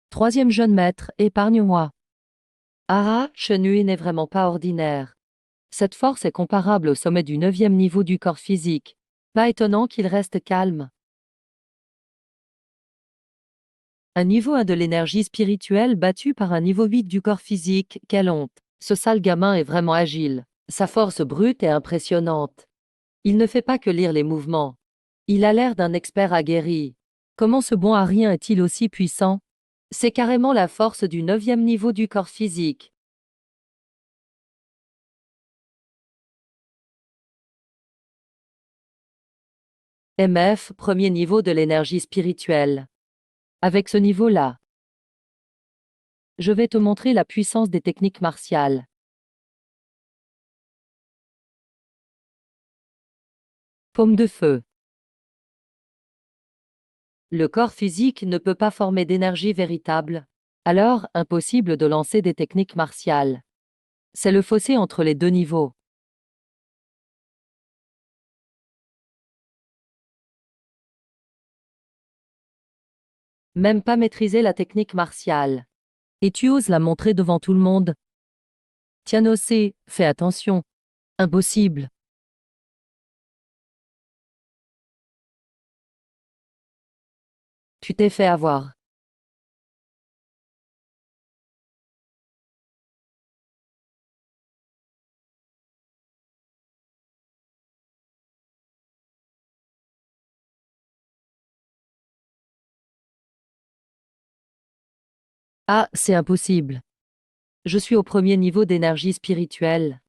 Troisième jeune maître, épargne-moi. Ah, Shenhue n'est vraiment pas ordinaire. Cette force est comparable au sommet du 9e niveau du corps physique. Pas étonnant qu'il reste calme. Un niveau 1 de l'énergie spirituelle battu par un niveau 8 du corps physique, quelle honte. Ce sale gamin est vraiment agile. Sa force brute est impressionnante. Il ne fait pas que lire les mouvements. Il a l'air d'un expert aguerri. Comment ce bon à rien est-il aussi puissant? C'est carrément la force du 9e niveau du corps physique. MF, premier niveau de l'énergie spirituelle. Avec ce niveau-là, je vais te montrer la puissance des techniques martiales. Paume de feu. Le corps physique ne peut pas former d'énergie véritable. Alors, impossible de lancer des techniques martiales. C'est le fossé entre les deux niveaux. Même pas maîtriser la technique martiale. Et tu oses la montrer devant tout le monde. Tianosé, fais attention. Impossible. Tu t'es fait avoir. Ah, c'est impossible. Je suis au premier niveau d'énergie spirituelle.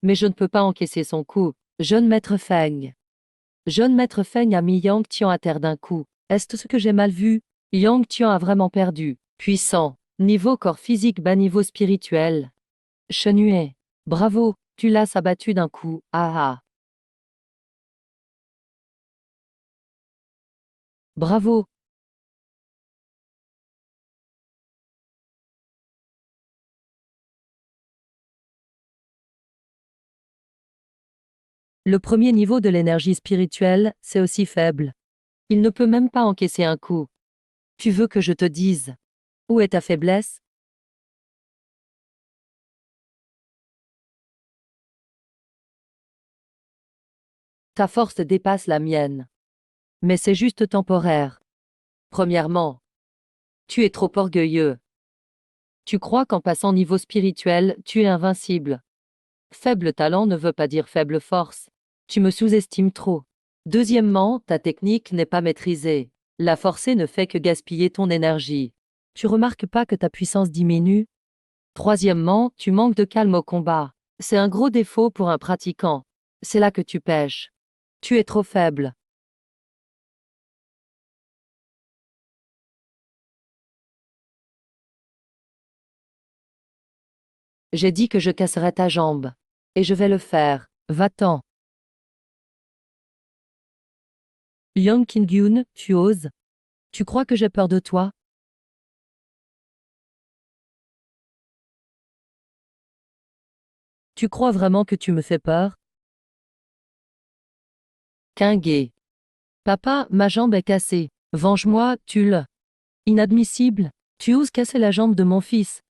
Mais je ne peux pas encaisser son coup. Jeune maître Feng. Jeune maître Feng a mis Yang Tian à terre d'un coup. Est-ce ce que j'ai mal vu? Yang Tian a vraiment perdu. Puissant. Niveau corps physique bas niveau spirituel. Shenhue. Bravo, tu l'as abattu d'un coup. Ah ah. Bravo. Le premier niveau de l'énergie spirituelle, c'est aussi faible. Il ne peut même pas encaisser un coup. Tu veux que je te dise? Où est ta faiblesse? Ta force dépasse la mienne. Mais c'est juste temporaire. Premièrement, tu es trop orgueilleux. Tu crois qu'en passant niveau spirituel, tu es invincible. Faible talent ne veut pas dire faible force. Tu me sous-estimes trop. Deuxièmement, ta technique n'est pas maîtrisée. La forcer ne fait que gaspiller ton énergie. Tu remarques pas que ta puissance diminue? Troisièmement, tu manques de calme au combat. C'est un gros défaut pour un pratiquant. C'est là que tu pèches. Tu es trop faible. J'ai dit que je casserais ta jambe. Et je vais le faire. Va-t'en. Yang Qingyun, tu oses? Tu crois que j'ai peur de toi? Tu crois vraiment que tu me fais peur? Quinguet. Papa, ma jambe est cassée. Venge-moi, Tulle. Inadmissible. Tu oses casser la jambe de mon fils.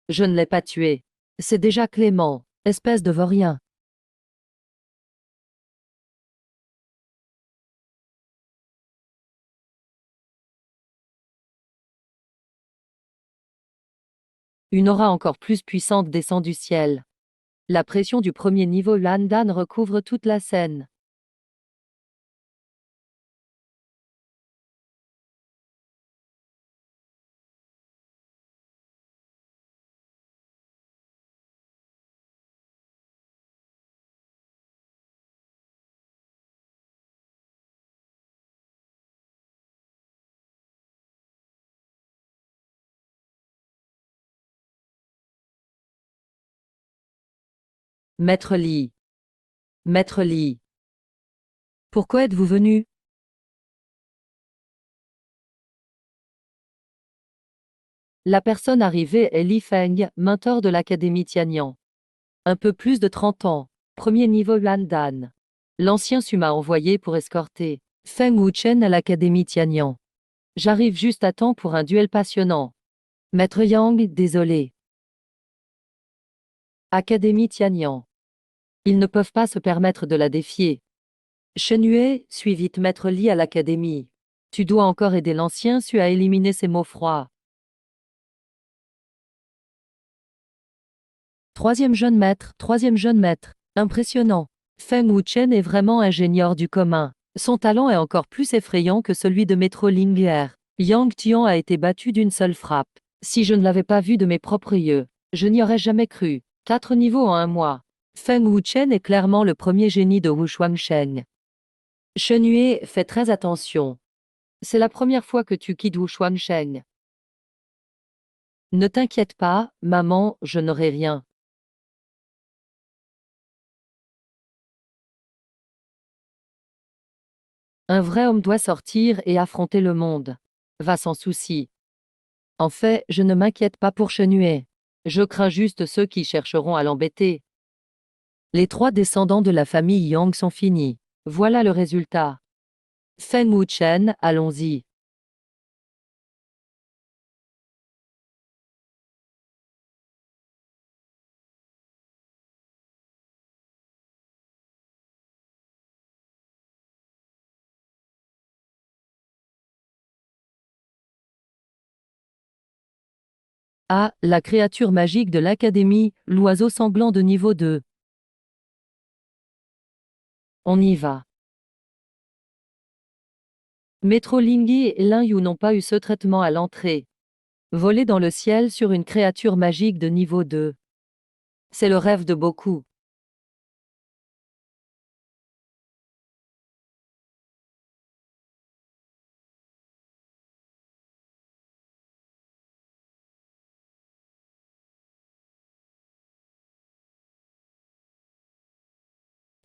Je ne l'ai pas tué. C'est déjà Clément, espèce de vaurien. Une aura encore plus puissante descend du ciel. La pression du premier niveau Landan recouvre toute la scène. Maître Li. Maître Li. Pourquoi êtes-vous venu? La personne arrivée est Li Feng, mentor de l'Académie Tianyang. Un peu plus de 30 ans. Premier niveau Landan. L'ancien Su m'a envoyé pour escorter Feng Wuchen à l'Académie Tianyang. J'arrive juste à temps pour un duel passionnant. Maître Yang, désolé. Académie Tianyang. Ils ne peuvent pas se permettre de la défier. Shenhue, suis vite Maître Li à l'Académie. Tu dois encore aider l'ancien Su à éliminer ces mots froids. Troisième jeune maître. Impressionnant. Feng Wuchen est vraiment ingénieur du commun. Son talent est encore plus effrayant que celui de Maître Ling'er. Yang Tian a été battu d'une seule frappe. Si je ne l'avais pas vu de mes propres yeux, je n'y aurais jamais cru. 4 niveaux en un mois. Feng Wuchen est clairement le premier génie de Wu Shuangsheng. Shen Yue, fais très attention. C'est la première fois que tu quittes Wu Shuangsheng. Ne t'inquiète pas, maman, je n'aurai rien. Un vrai homme doit sortir et affronter le monde. Va sans souci. En fait, je ne m'inquiète pas pour Shen Yue. Je crains juste ceux qui chercheront à l'embêter. Les 3 descendants de la famille Yang sont finis. Voilà le résultat. Feng Wuchen, allons-y. Ah, la créature magique de l'Académie, l'oiseau sanglant de niveau 2. On y va. Maître Lingyi et Lin Yu n'ont pas eu ce traitement à l'entrée. Voler dans le ciel sur une créature magique de niveau 2. C'est le rêve de beaucoup.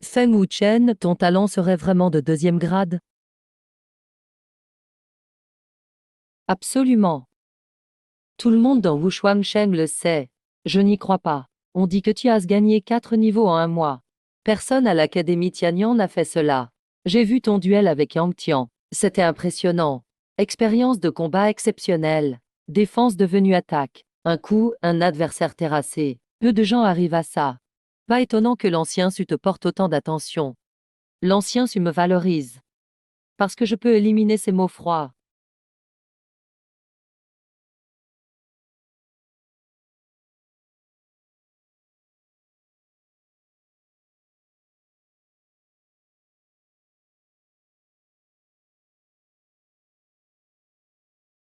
Feng Wuchen, ton talent serait vraiment de 2e grade? Absolument. Tout le monde dans Wu Shuangsheng le sait. Je n'y crois pas. On dit que tu as gagné 4 niveaux en un mois. Personne à l'Académie Tianyang n'a fait cela. J'ai vu ton duel avec Yang Tian. C'était impressionnant. Expérience de combat exceptionnelle. Défense devenue attaque. Un coup, un adversaire terrassé. Peu de gens arrivent à ça. Pas étonnant que l'ancien Su te porte autant d'attention. L'ancien Su me valorise. Parce que je peux éliminer ces mots froids.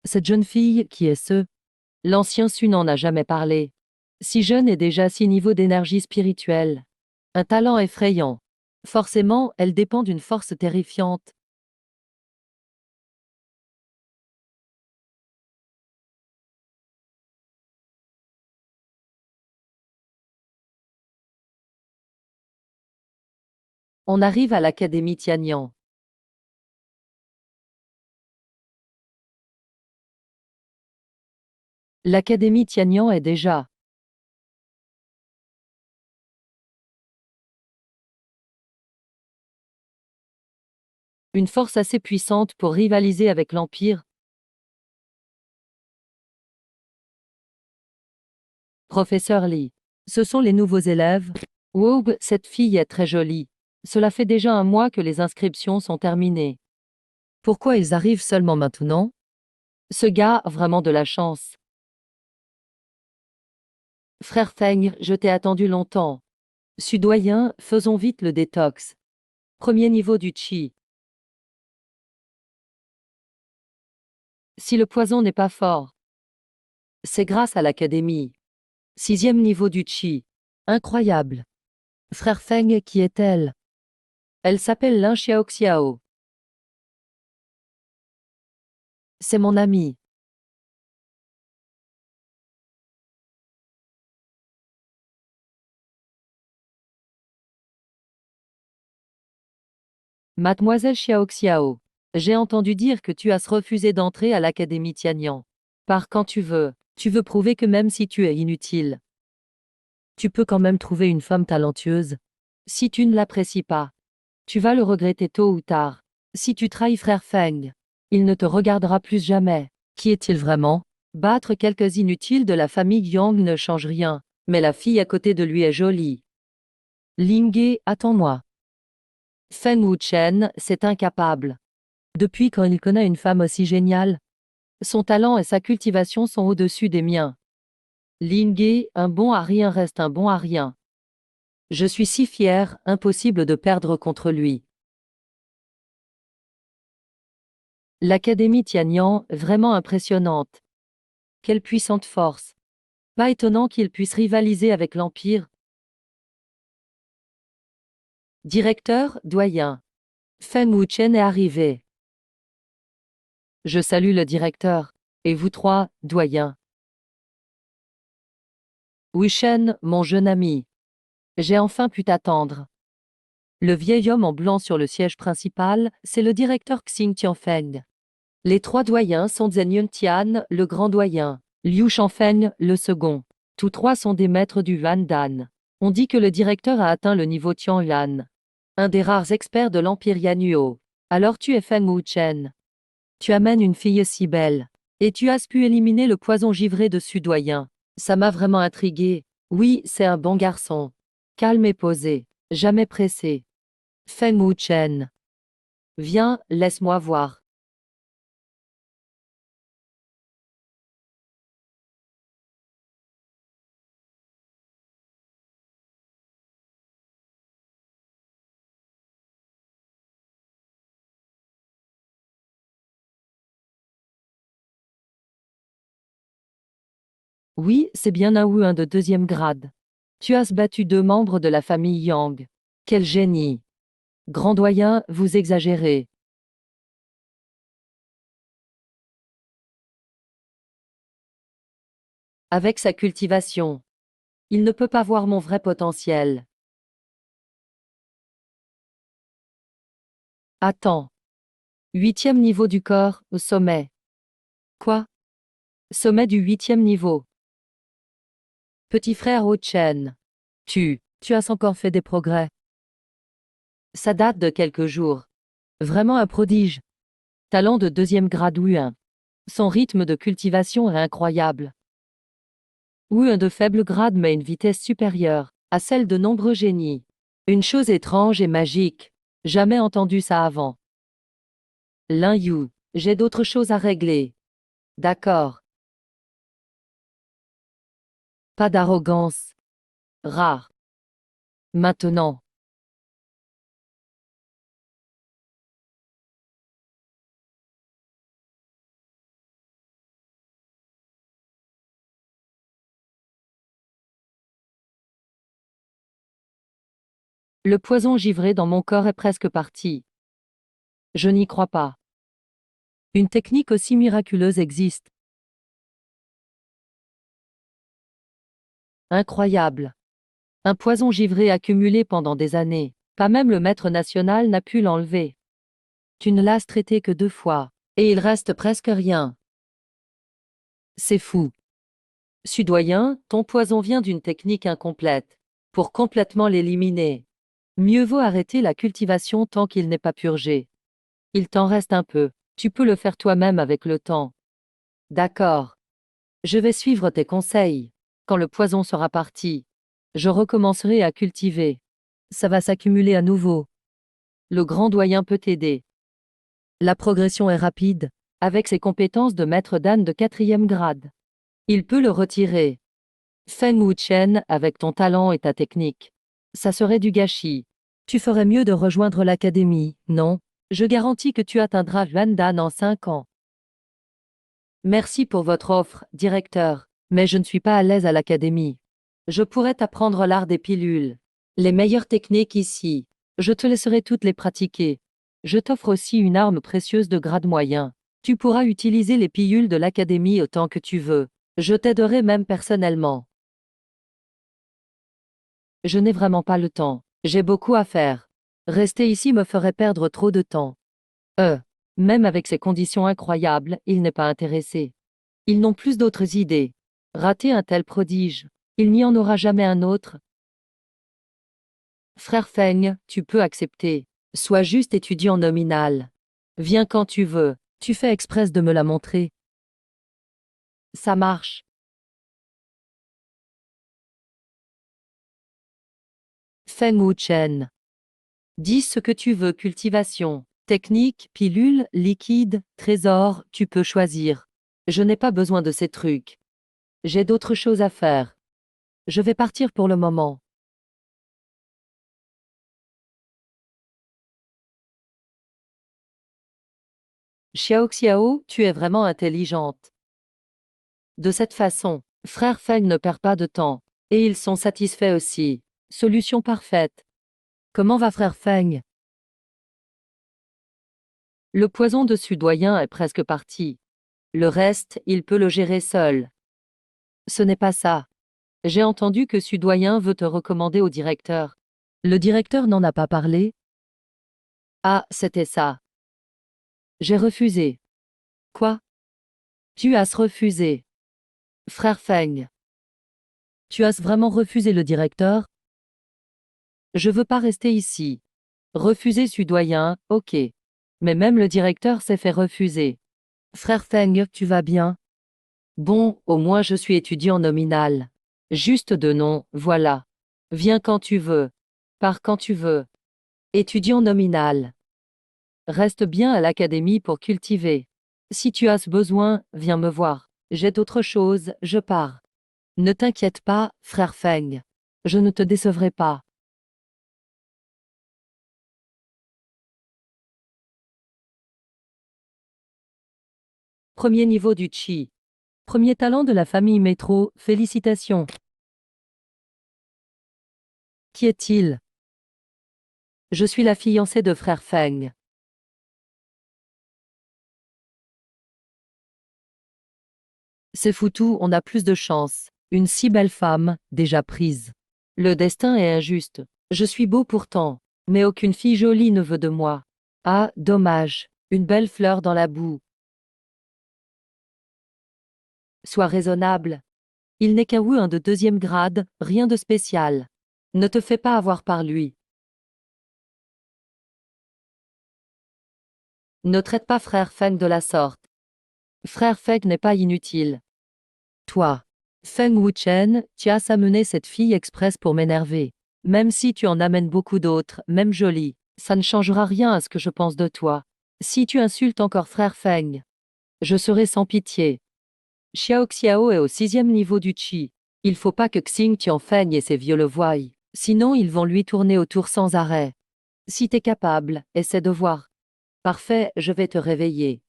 Cette jeune fille, qui est ce? L'ancien Su n'en a jamais parlé. Si jeune et déjà 6 niveaux d'énergie spirituelle. Un talent effrayant. Forcément, elle dépend d'une force terrifiante. On arrive à l'Académie Tianyang. L'Académie Tianyang est déjà une force assez puissante pour rivaliser avec l'Empire. Professeur Li. Ce sont les nouveaux élèves. Wow, cette fille est très jolie. Cela fait déjà un mois que les inscriptions sont terminées. Pourquoi ils arrivent seulement maintenant? Ce gars a vraiment de la chance. Frère Feng, je t'ai attendu longtemps. Sudoyen, faisons vite le détox. Premier niveau du Qi. Si le poison n'est pas fort, c'est grâce à l'Académie. 6e niveau du Qi. Incroyable. Frère Feng, qui est-elle? Elle s'appelle Lin Xiaoxiao. C'est mon amie. Mademoiselle Xiaoxiao. J'ai entendu dire que tu as refusé d'entrer à l'Académie Tianyang. Pars quand tu veux. Tu veux prouver que même si tu es inutile, tu peux quand même trouver une femme talentueuse. Si tu ne l'apprécies pas, tu vas le regretter tôt ou tard. Si tu trahis frère Feng, il ne te regardera plus jamais. Qui est-il vraiment? Battre quelques inutiles de la famille Yang ne change rien, mais la fille à côté de lui est jolie. Linghe, attends-moi. Feng Wuchen, c'est incapable. Depuis quand il connaît une femme aussi géniale? Son talent et sa cultivation sont au-dessus des miens. Lingé, un bon à rien reste un bon à rien. Je suis si fier, impossible de perdre contre lui. L'Académie Tianyang, vraiment impressionnante. Quelle puissante force. Pas étonnant qu'il puisse rivaliser avec l'Empire. Directeur, doyen. Feng Wuchen est arrivé. Je salue le directeur. Et vous trois, doyens. Wuchen, mon jeune ami. J'ai enfin pu t'attendre. Le vieil homme en blanc sur le siège principal, c'est le directeur Xing Tianfeng. Les trois doyens sont Zhen Yuntian, le grand doyen, Liu Shanfeng, le second. Tous trois sont des maîtres du Yuan Dan. On dit que le directeur a atteint le niveau Tianyuan, un des rares experts de l'Empire Yanuo. Alors tu es Feng Wuchen. Tu amènes une fille si belle. Et tu as pu éliminer le poison givré de Sudoyen. Ça m'a vraiment intrigué. Oui, c'est un bon garçon. Calme et posé. Jamais pressé. Feng Wuchen. Viens, laisse-moi voir. Oui, c'est bien un Wu, un de deuxième grade. Tu as battu deux membres de la famille Yang. Quel génie. Grand doyen, vous exagérez. Avec sa cultivation, il ne peut pas voir mon vrai potentiel. Attends. Huitième niveau du corps, au sommet. Quoi? Sommet du huitième niveau. Petit frère Ho-Chen. Tu as encore fait des progrès. Ça date de quelques jours. Vraiment un prodige. Talent de deuxième grade Wu1. Son rythme de cultivation est incroyable. Wu1 de faible grade mais une vitesse supérieure à celle de nombreux génies. Une chose étrange et magique. Jamais entendu ça avant. Lin Yu. J'ai d'autres choses à régler. D'accord. Pas d'arrogance. Rare. Maintenant. Le poison givré dans mon corps est presque parti. Je n'y crois pas. Une technique aussi miraculeuse existe. Incroyable. Un poison givré accumulé pendant des années. Pas même le maître national n'a pu l'enlever. Tu ne l'as traité que deux fois. Et il reste presque rien. C'est fou. Sudoyen, ton poison vient d'une technique incomplète. Pour complètement l'éliminer, mieux vaut arrêter la cultivation tant qu'il n'est pas purgé. Il t'en reste un peu. Tu peux le faire toi-même avec le temps. D'accord. Je vais suivre tes conseils. Quand le poison sera parti, je recommencerai à cultiver. Ça va s'accumuler à nouveau. Le grand doyen peut t'aider. La progression est rapide, avec ses compétences de maître d'âne de quatrième grade. Il peut le retirer. Feng Wuchen, avec ton talent et ta technique. Ça serait du gâchis. Tu ferais mieux de rejoindre l'académie, non? Je garantis que tu atteindras Yuan Dan en 5 ans. Merci pour votre offre, directeur, mais je ne suis pas à l'aise à l'académie. Je pourrais t'apprendre l'art des pilules. Les meilleures techniques ici. Je te laisserai toutes les pratiquer. Je t'offre aussi une arme précieuse de grade moyen. Tu pourras utiliser les pilules de l'académie autant que tu veux. Je t'aiderai même personnellement. Je n'ai vraiment pas le temps. J'ai beaucoup à faire. Rester ici me ferait perdre trop de temps. Euh. Même avec ces conditions incroyables, il n'est pas intéressé. Ils n'ont plus d'autres idées. Rater un tel prodige. Il n'y en aura jamais un autre. Frère Feng, tu peux accepter. Sois juste étudiant nominal. Viens quand tu veux. Tu fais exprès de me la montrer. Ça marche. Feng Wuchen. Dis ce que tu veux, cultivation. Technique, pilule, liquide, trésor, tu peux choisir. Je n'ai pas besoin de ces trucs. J'ai d'autres choses à faire. Je vais partir pour le moment. Xiao Xiao, tu es vraiment intelligente. De cette façon, frère Feng ne perd pas de temps. Et ils sont satisfaits aussi. Solution parfaite. Comment va frère Feng? Le poison de Sudoyen est presque parti. Le reste, il peut le gérer seul. Ce n'est pas ça. J'ai entendu que Sudoyen veut te recommander au directeur. Le directeur n'en a pas parlé? Ah, c'était ça. J'ai refusé. Quoi? Tu as refusé. Frère Feng. Tu as vraiment refusé le directeur? Je veux pas rester ici. Refuser Sudoyen, ok. Mais même le directeur s'est fait refuser. Frère Feng, tu vas bien? Bon, au moins je suis étudiant nominal. Juste de nom, voilà. Viens quand tu veux. Pars quand tu veux. Étudiant nominal. Reste bien à l'académie pour cultiver. Si tu as besoin, viens me voir. J'ai d'autres choses, je pars. Ne t'inquiète pas, frère Feng. Je ne te décevrai pas. Premier niveau du Chi. Premier talent de la famille Métro, félicitations. Qui est-il? Je suis la fiancée de frère Feng. C'est foutu, on a plus de chance. Une si belle femme, déjà prise. Le destin est injuste. Je suis beau pourtant, mais aucune fille jolie ne veut de moi. Ah, dommage. Une belle fleur dans la boue. Sois raisonnable. Il n'est qu'un Wu de deuxième grade, rien de spécial. Ne te fais pas avoir par lui. Ne traite pas frère Feng de la sorte. Frère Feng n'est pas inutile. Toi, Feng Wuchen, tu as amené cette fille express pour m'énerver. Même si tu en amènes beaucoup d'autres, même jolies, ça ne changera rien à ce que je pense de toi. Si tu insultes encore frère Feng, je serai sans pitié. Xiao Xiao est au 6e niveau du Qi. Il faut pas que Xing Tianfeng et ses vieux le voient, sinon ils vont lui tourner autour sans arrêt. Si t'es capable, essaie de voir. Parfait, je vais te réveiller.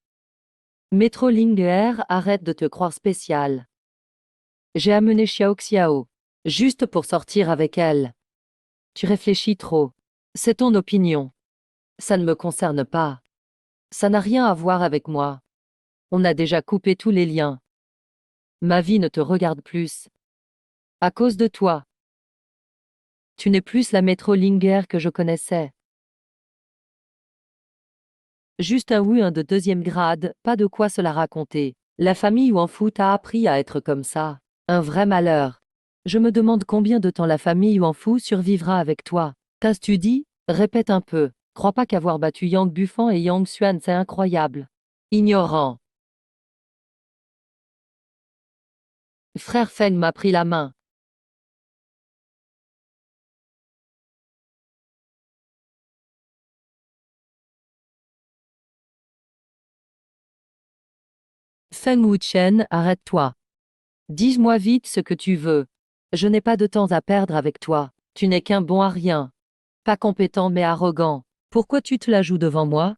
Métro Linger, arrête de te croire spécial. J'ai amené Xiao Xiao. Juste pour sortir avec elle. Tu réfléchis trop. C'est ton opinion. Ça ne me concerne pas. Ça n'a rien à voir avec moi. On a déjà coupé tous les liens. Ma vie ne te regarde plus. À cause de toi. Tu n'es plus la Métro Linger que je connaissais. Juste un Wu de deuxième grade, pas de quoi se la raconter. La famille Wanfu t'a appris à être comme ça. Un vrai malheur. Je me demande combien de temps la famille Wanfu survivra avec toi. Qu'as-tu dit? Répète un peu. Crois pas qu'avoir battu Yang Bufan et Yang Xuan c'est incroyable. Ignorant. Frère Feng m'a pris la main. Feng Wuchen, arrête-toi. Dis-moi vite ce que tu veux. Je n'ai pas de temps à perdre avec toi. Tu n'es qu'un bon à rien. Pas compétent mais arrogant. Pourquoi tu te la joues devant moi?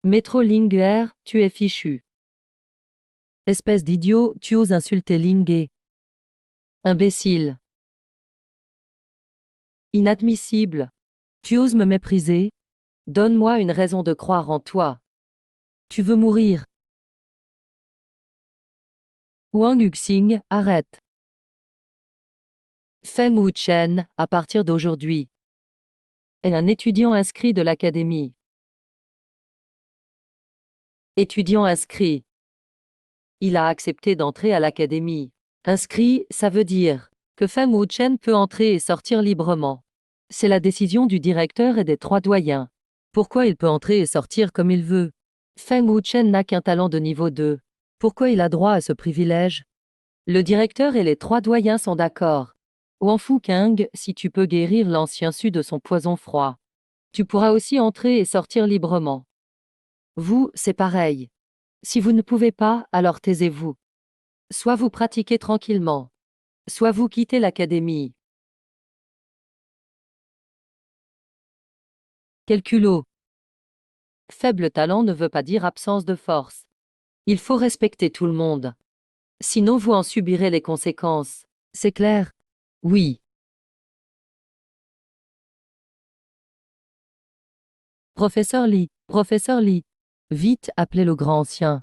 Métro Linger, tu es fichu. Espèce d'idiot, tu oses insulter Lingé. Imbécile. Inadmissible. Tu oses me mépriser? Donne-moi une raison de croire en toi. Tu veux mourir. Wang Yuxing, arrête. Feng Wuchen, à partir d'aujourd'hui, est un étudiant inscrit de l'académie. Étudiant inscrit. Il a accepté d'entrer à l'académie. Inscrit, ça veut dire que Feng Wuchen peut entrer et sortir librement. C'est la décision du directeur et des 3 doyens. Pourquoi il peut entrer et sortir comme il veut? Feng Wuchen n'a qu'un talent de niveau 2. Pourquoi il a droit à ce privilège? Le directeur et les 3 doyens sont d'accord. Wanfu Kang, si tu peux guérir l'ancien su de son poison froid. Tu pourras aussi entrer et sortir librement. Vous, c'est pareil. Si vous ne pouvez pas, alors taisez-vous. Soit vous pratiquez tranquillement, soit vous quittez l'académie. Quel culot! Faible talent ne veut pas dire absence de force. Il faut respecter tout le monde. Sinon vous en subirez les conséquences. C'est clair? Oui. Professeur Lee. Vite, appelez le grand ancien.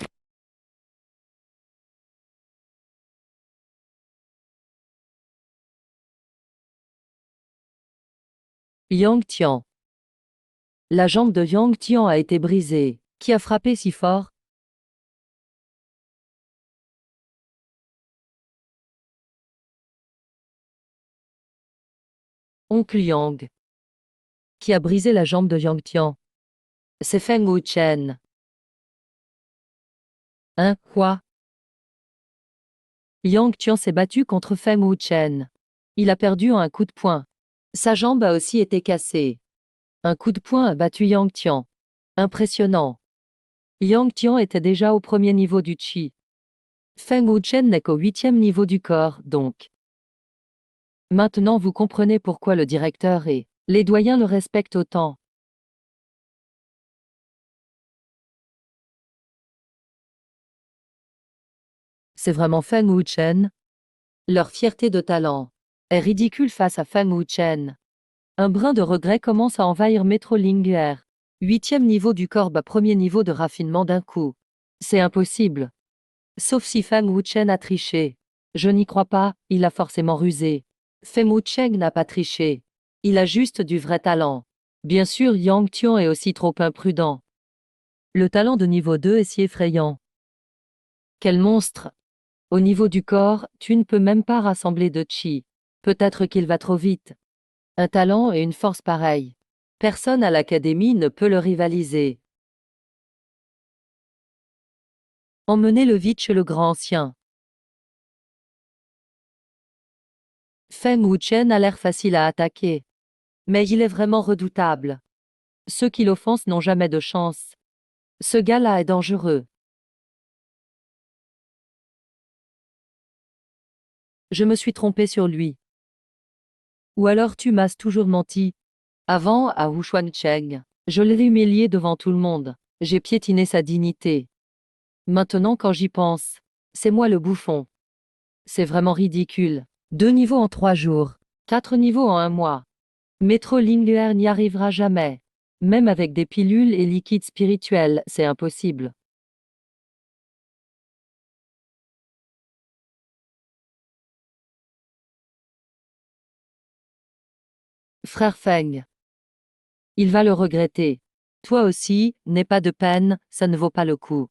Yang Tian. La jambe de Yang Tian a été brisée. Qui a frappé si fort? Oncle Yang. Qui a brisé la jambe de Yang Tian? C'est Feng Wuchen. Hein, quoi? Yang Tian s'est battu contre Feng Wuchen. Il a perdu en un coup de poing. Sa jambe a aussi été cassée. Un coup de poing a battu Yang Tian. Impressionnant. Yang Tian était déjà au premier niveau du Qi. Feng Wuchen n'est qu'au 8e niveau du corps, donc. Maintenant vous comprenez pourquoi le directeur et les doyens le respectent autant. C'est vraiment Feng Wuchen? Leur fierté de talent est ridicule face à Feng Wuchen. Un brin de regret commence à envahir Maître Linguer. 8e niveau du corps bas premier niveau de raffinement d'un coup. C'est impossible. Sauf si Feng Wuchen a triché. Je n'y crois pas, il a forcément rusé. Feng Wuchen n'a pas triché. Il a juste du vrai talent. Bien sûr, Yang Tian est aussi trop imprudent. Le talent de niveau 2 est si effrayant. Quel monstre! Au niveau du corps, tu ne peux même pas rassembler de chi. Peut-être qu'il va trop vite. Un talent et une force pareils. Personne à l'académie ne peut le rivaliser. Emmenez-le vite chez le grand ancien. Feng Wuchen a l'air facile à attaquer. Mais il est vraiment redoutable. Ceux qui l'offensent n'ont jamais de chance. Ce gars-là est dangereux. Je me suis trompé sur lui. Ou alors tu m'as toujours menti. Avant, à Wuchuancheng, je l'ai humilié devant tout le monde. J'ai piétiné sa dignité. Maintenant quand j'y pense, c'est moi le bouffon. C'est vraiment ridicule. 2 niveaux en 3 jours. 4 niveaux en 1 mois. Maître Linguer n'y arrivera jamais. Même avec des pilules et liquides spirituels, c'est impossible. Frère Feng. Il va le regretter. Toi aussi, n'aie pas de peine, ça ne vaut pas le coup.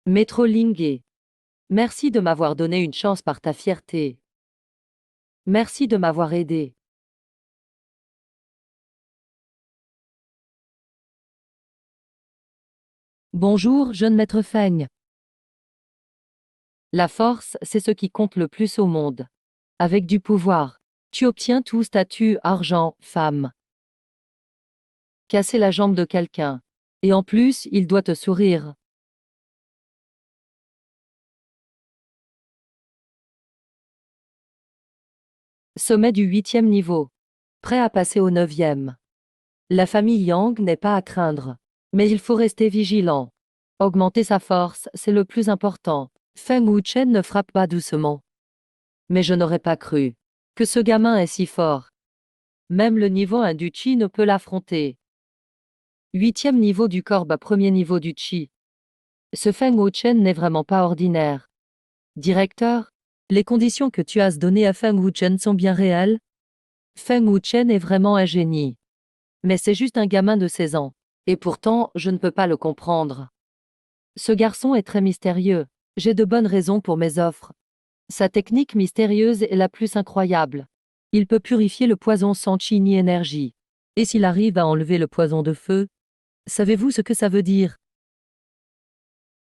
Maître Linguer. Merci de m'avoir donné une chance par ta fierté. Merci de m'avoir aidé. Bonjour, jeune maître Feng. La force, c'est ce qui compte le plus au monde. Avec du pouvoir, tu obtiens tout statut, argent, femme. Casser la jambe de quelqu'un. Et en plus, il doit te sourire. Sommet du 8e niveau. Prêt à passer au 9e. La famille Yang n'est pas à craindre. Mais il faut rester vigilant. Augmenter sa force, c'est le plus important. Feng Wuchen ne frappe pas doucement. Mais je n'aurais pas cru que ce gamin est si fort. Même le niveau 1 du Qi ne peut l'affronter. 8e niveau du corps bas premier niveau du Qi. Ce Feng Wuchen n'est vraiment pas ordinaire. Directeur, les conditions que tu as données à Feng Wuchen sont bien réelles? Feng Wuchen est vraiment un génie. Mais c'est juste un gamin de 16 ans. Et pourtant, je ne peux pas le comprendre. Ce garçon est très mystérieux. J'ai de bonnes raisons pour mes offres. Sa technique mystérieuse est la plus incroyable. Il peut purifier le poison sans chi ni énergie. Et s'il arrive à enlever le poison de feu? Savez-vous ce que ça veut dire?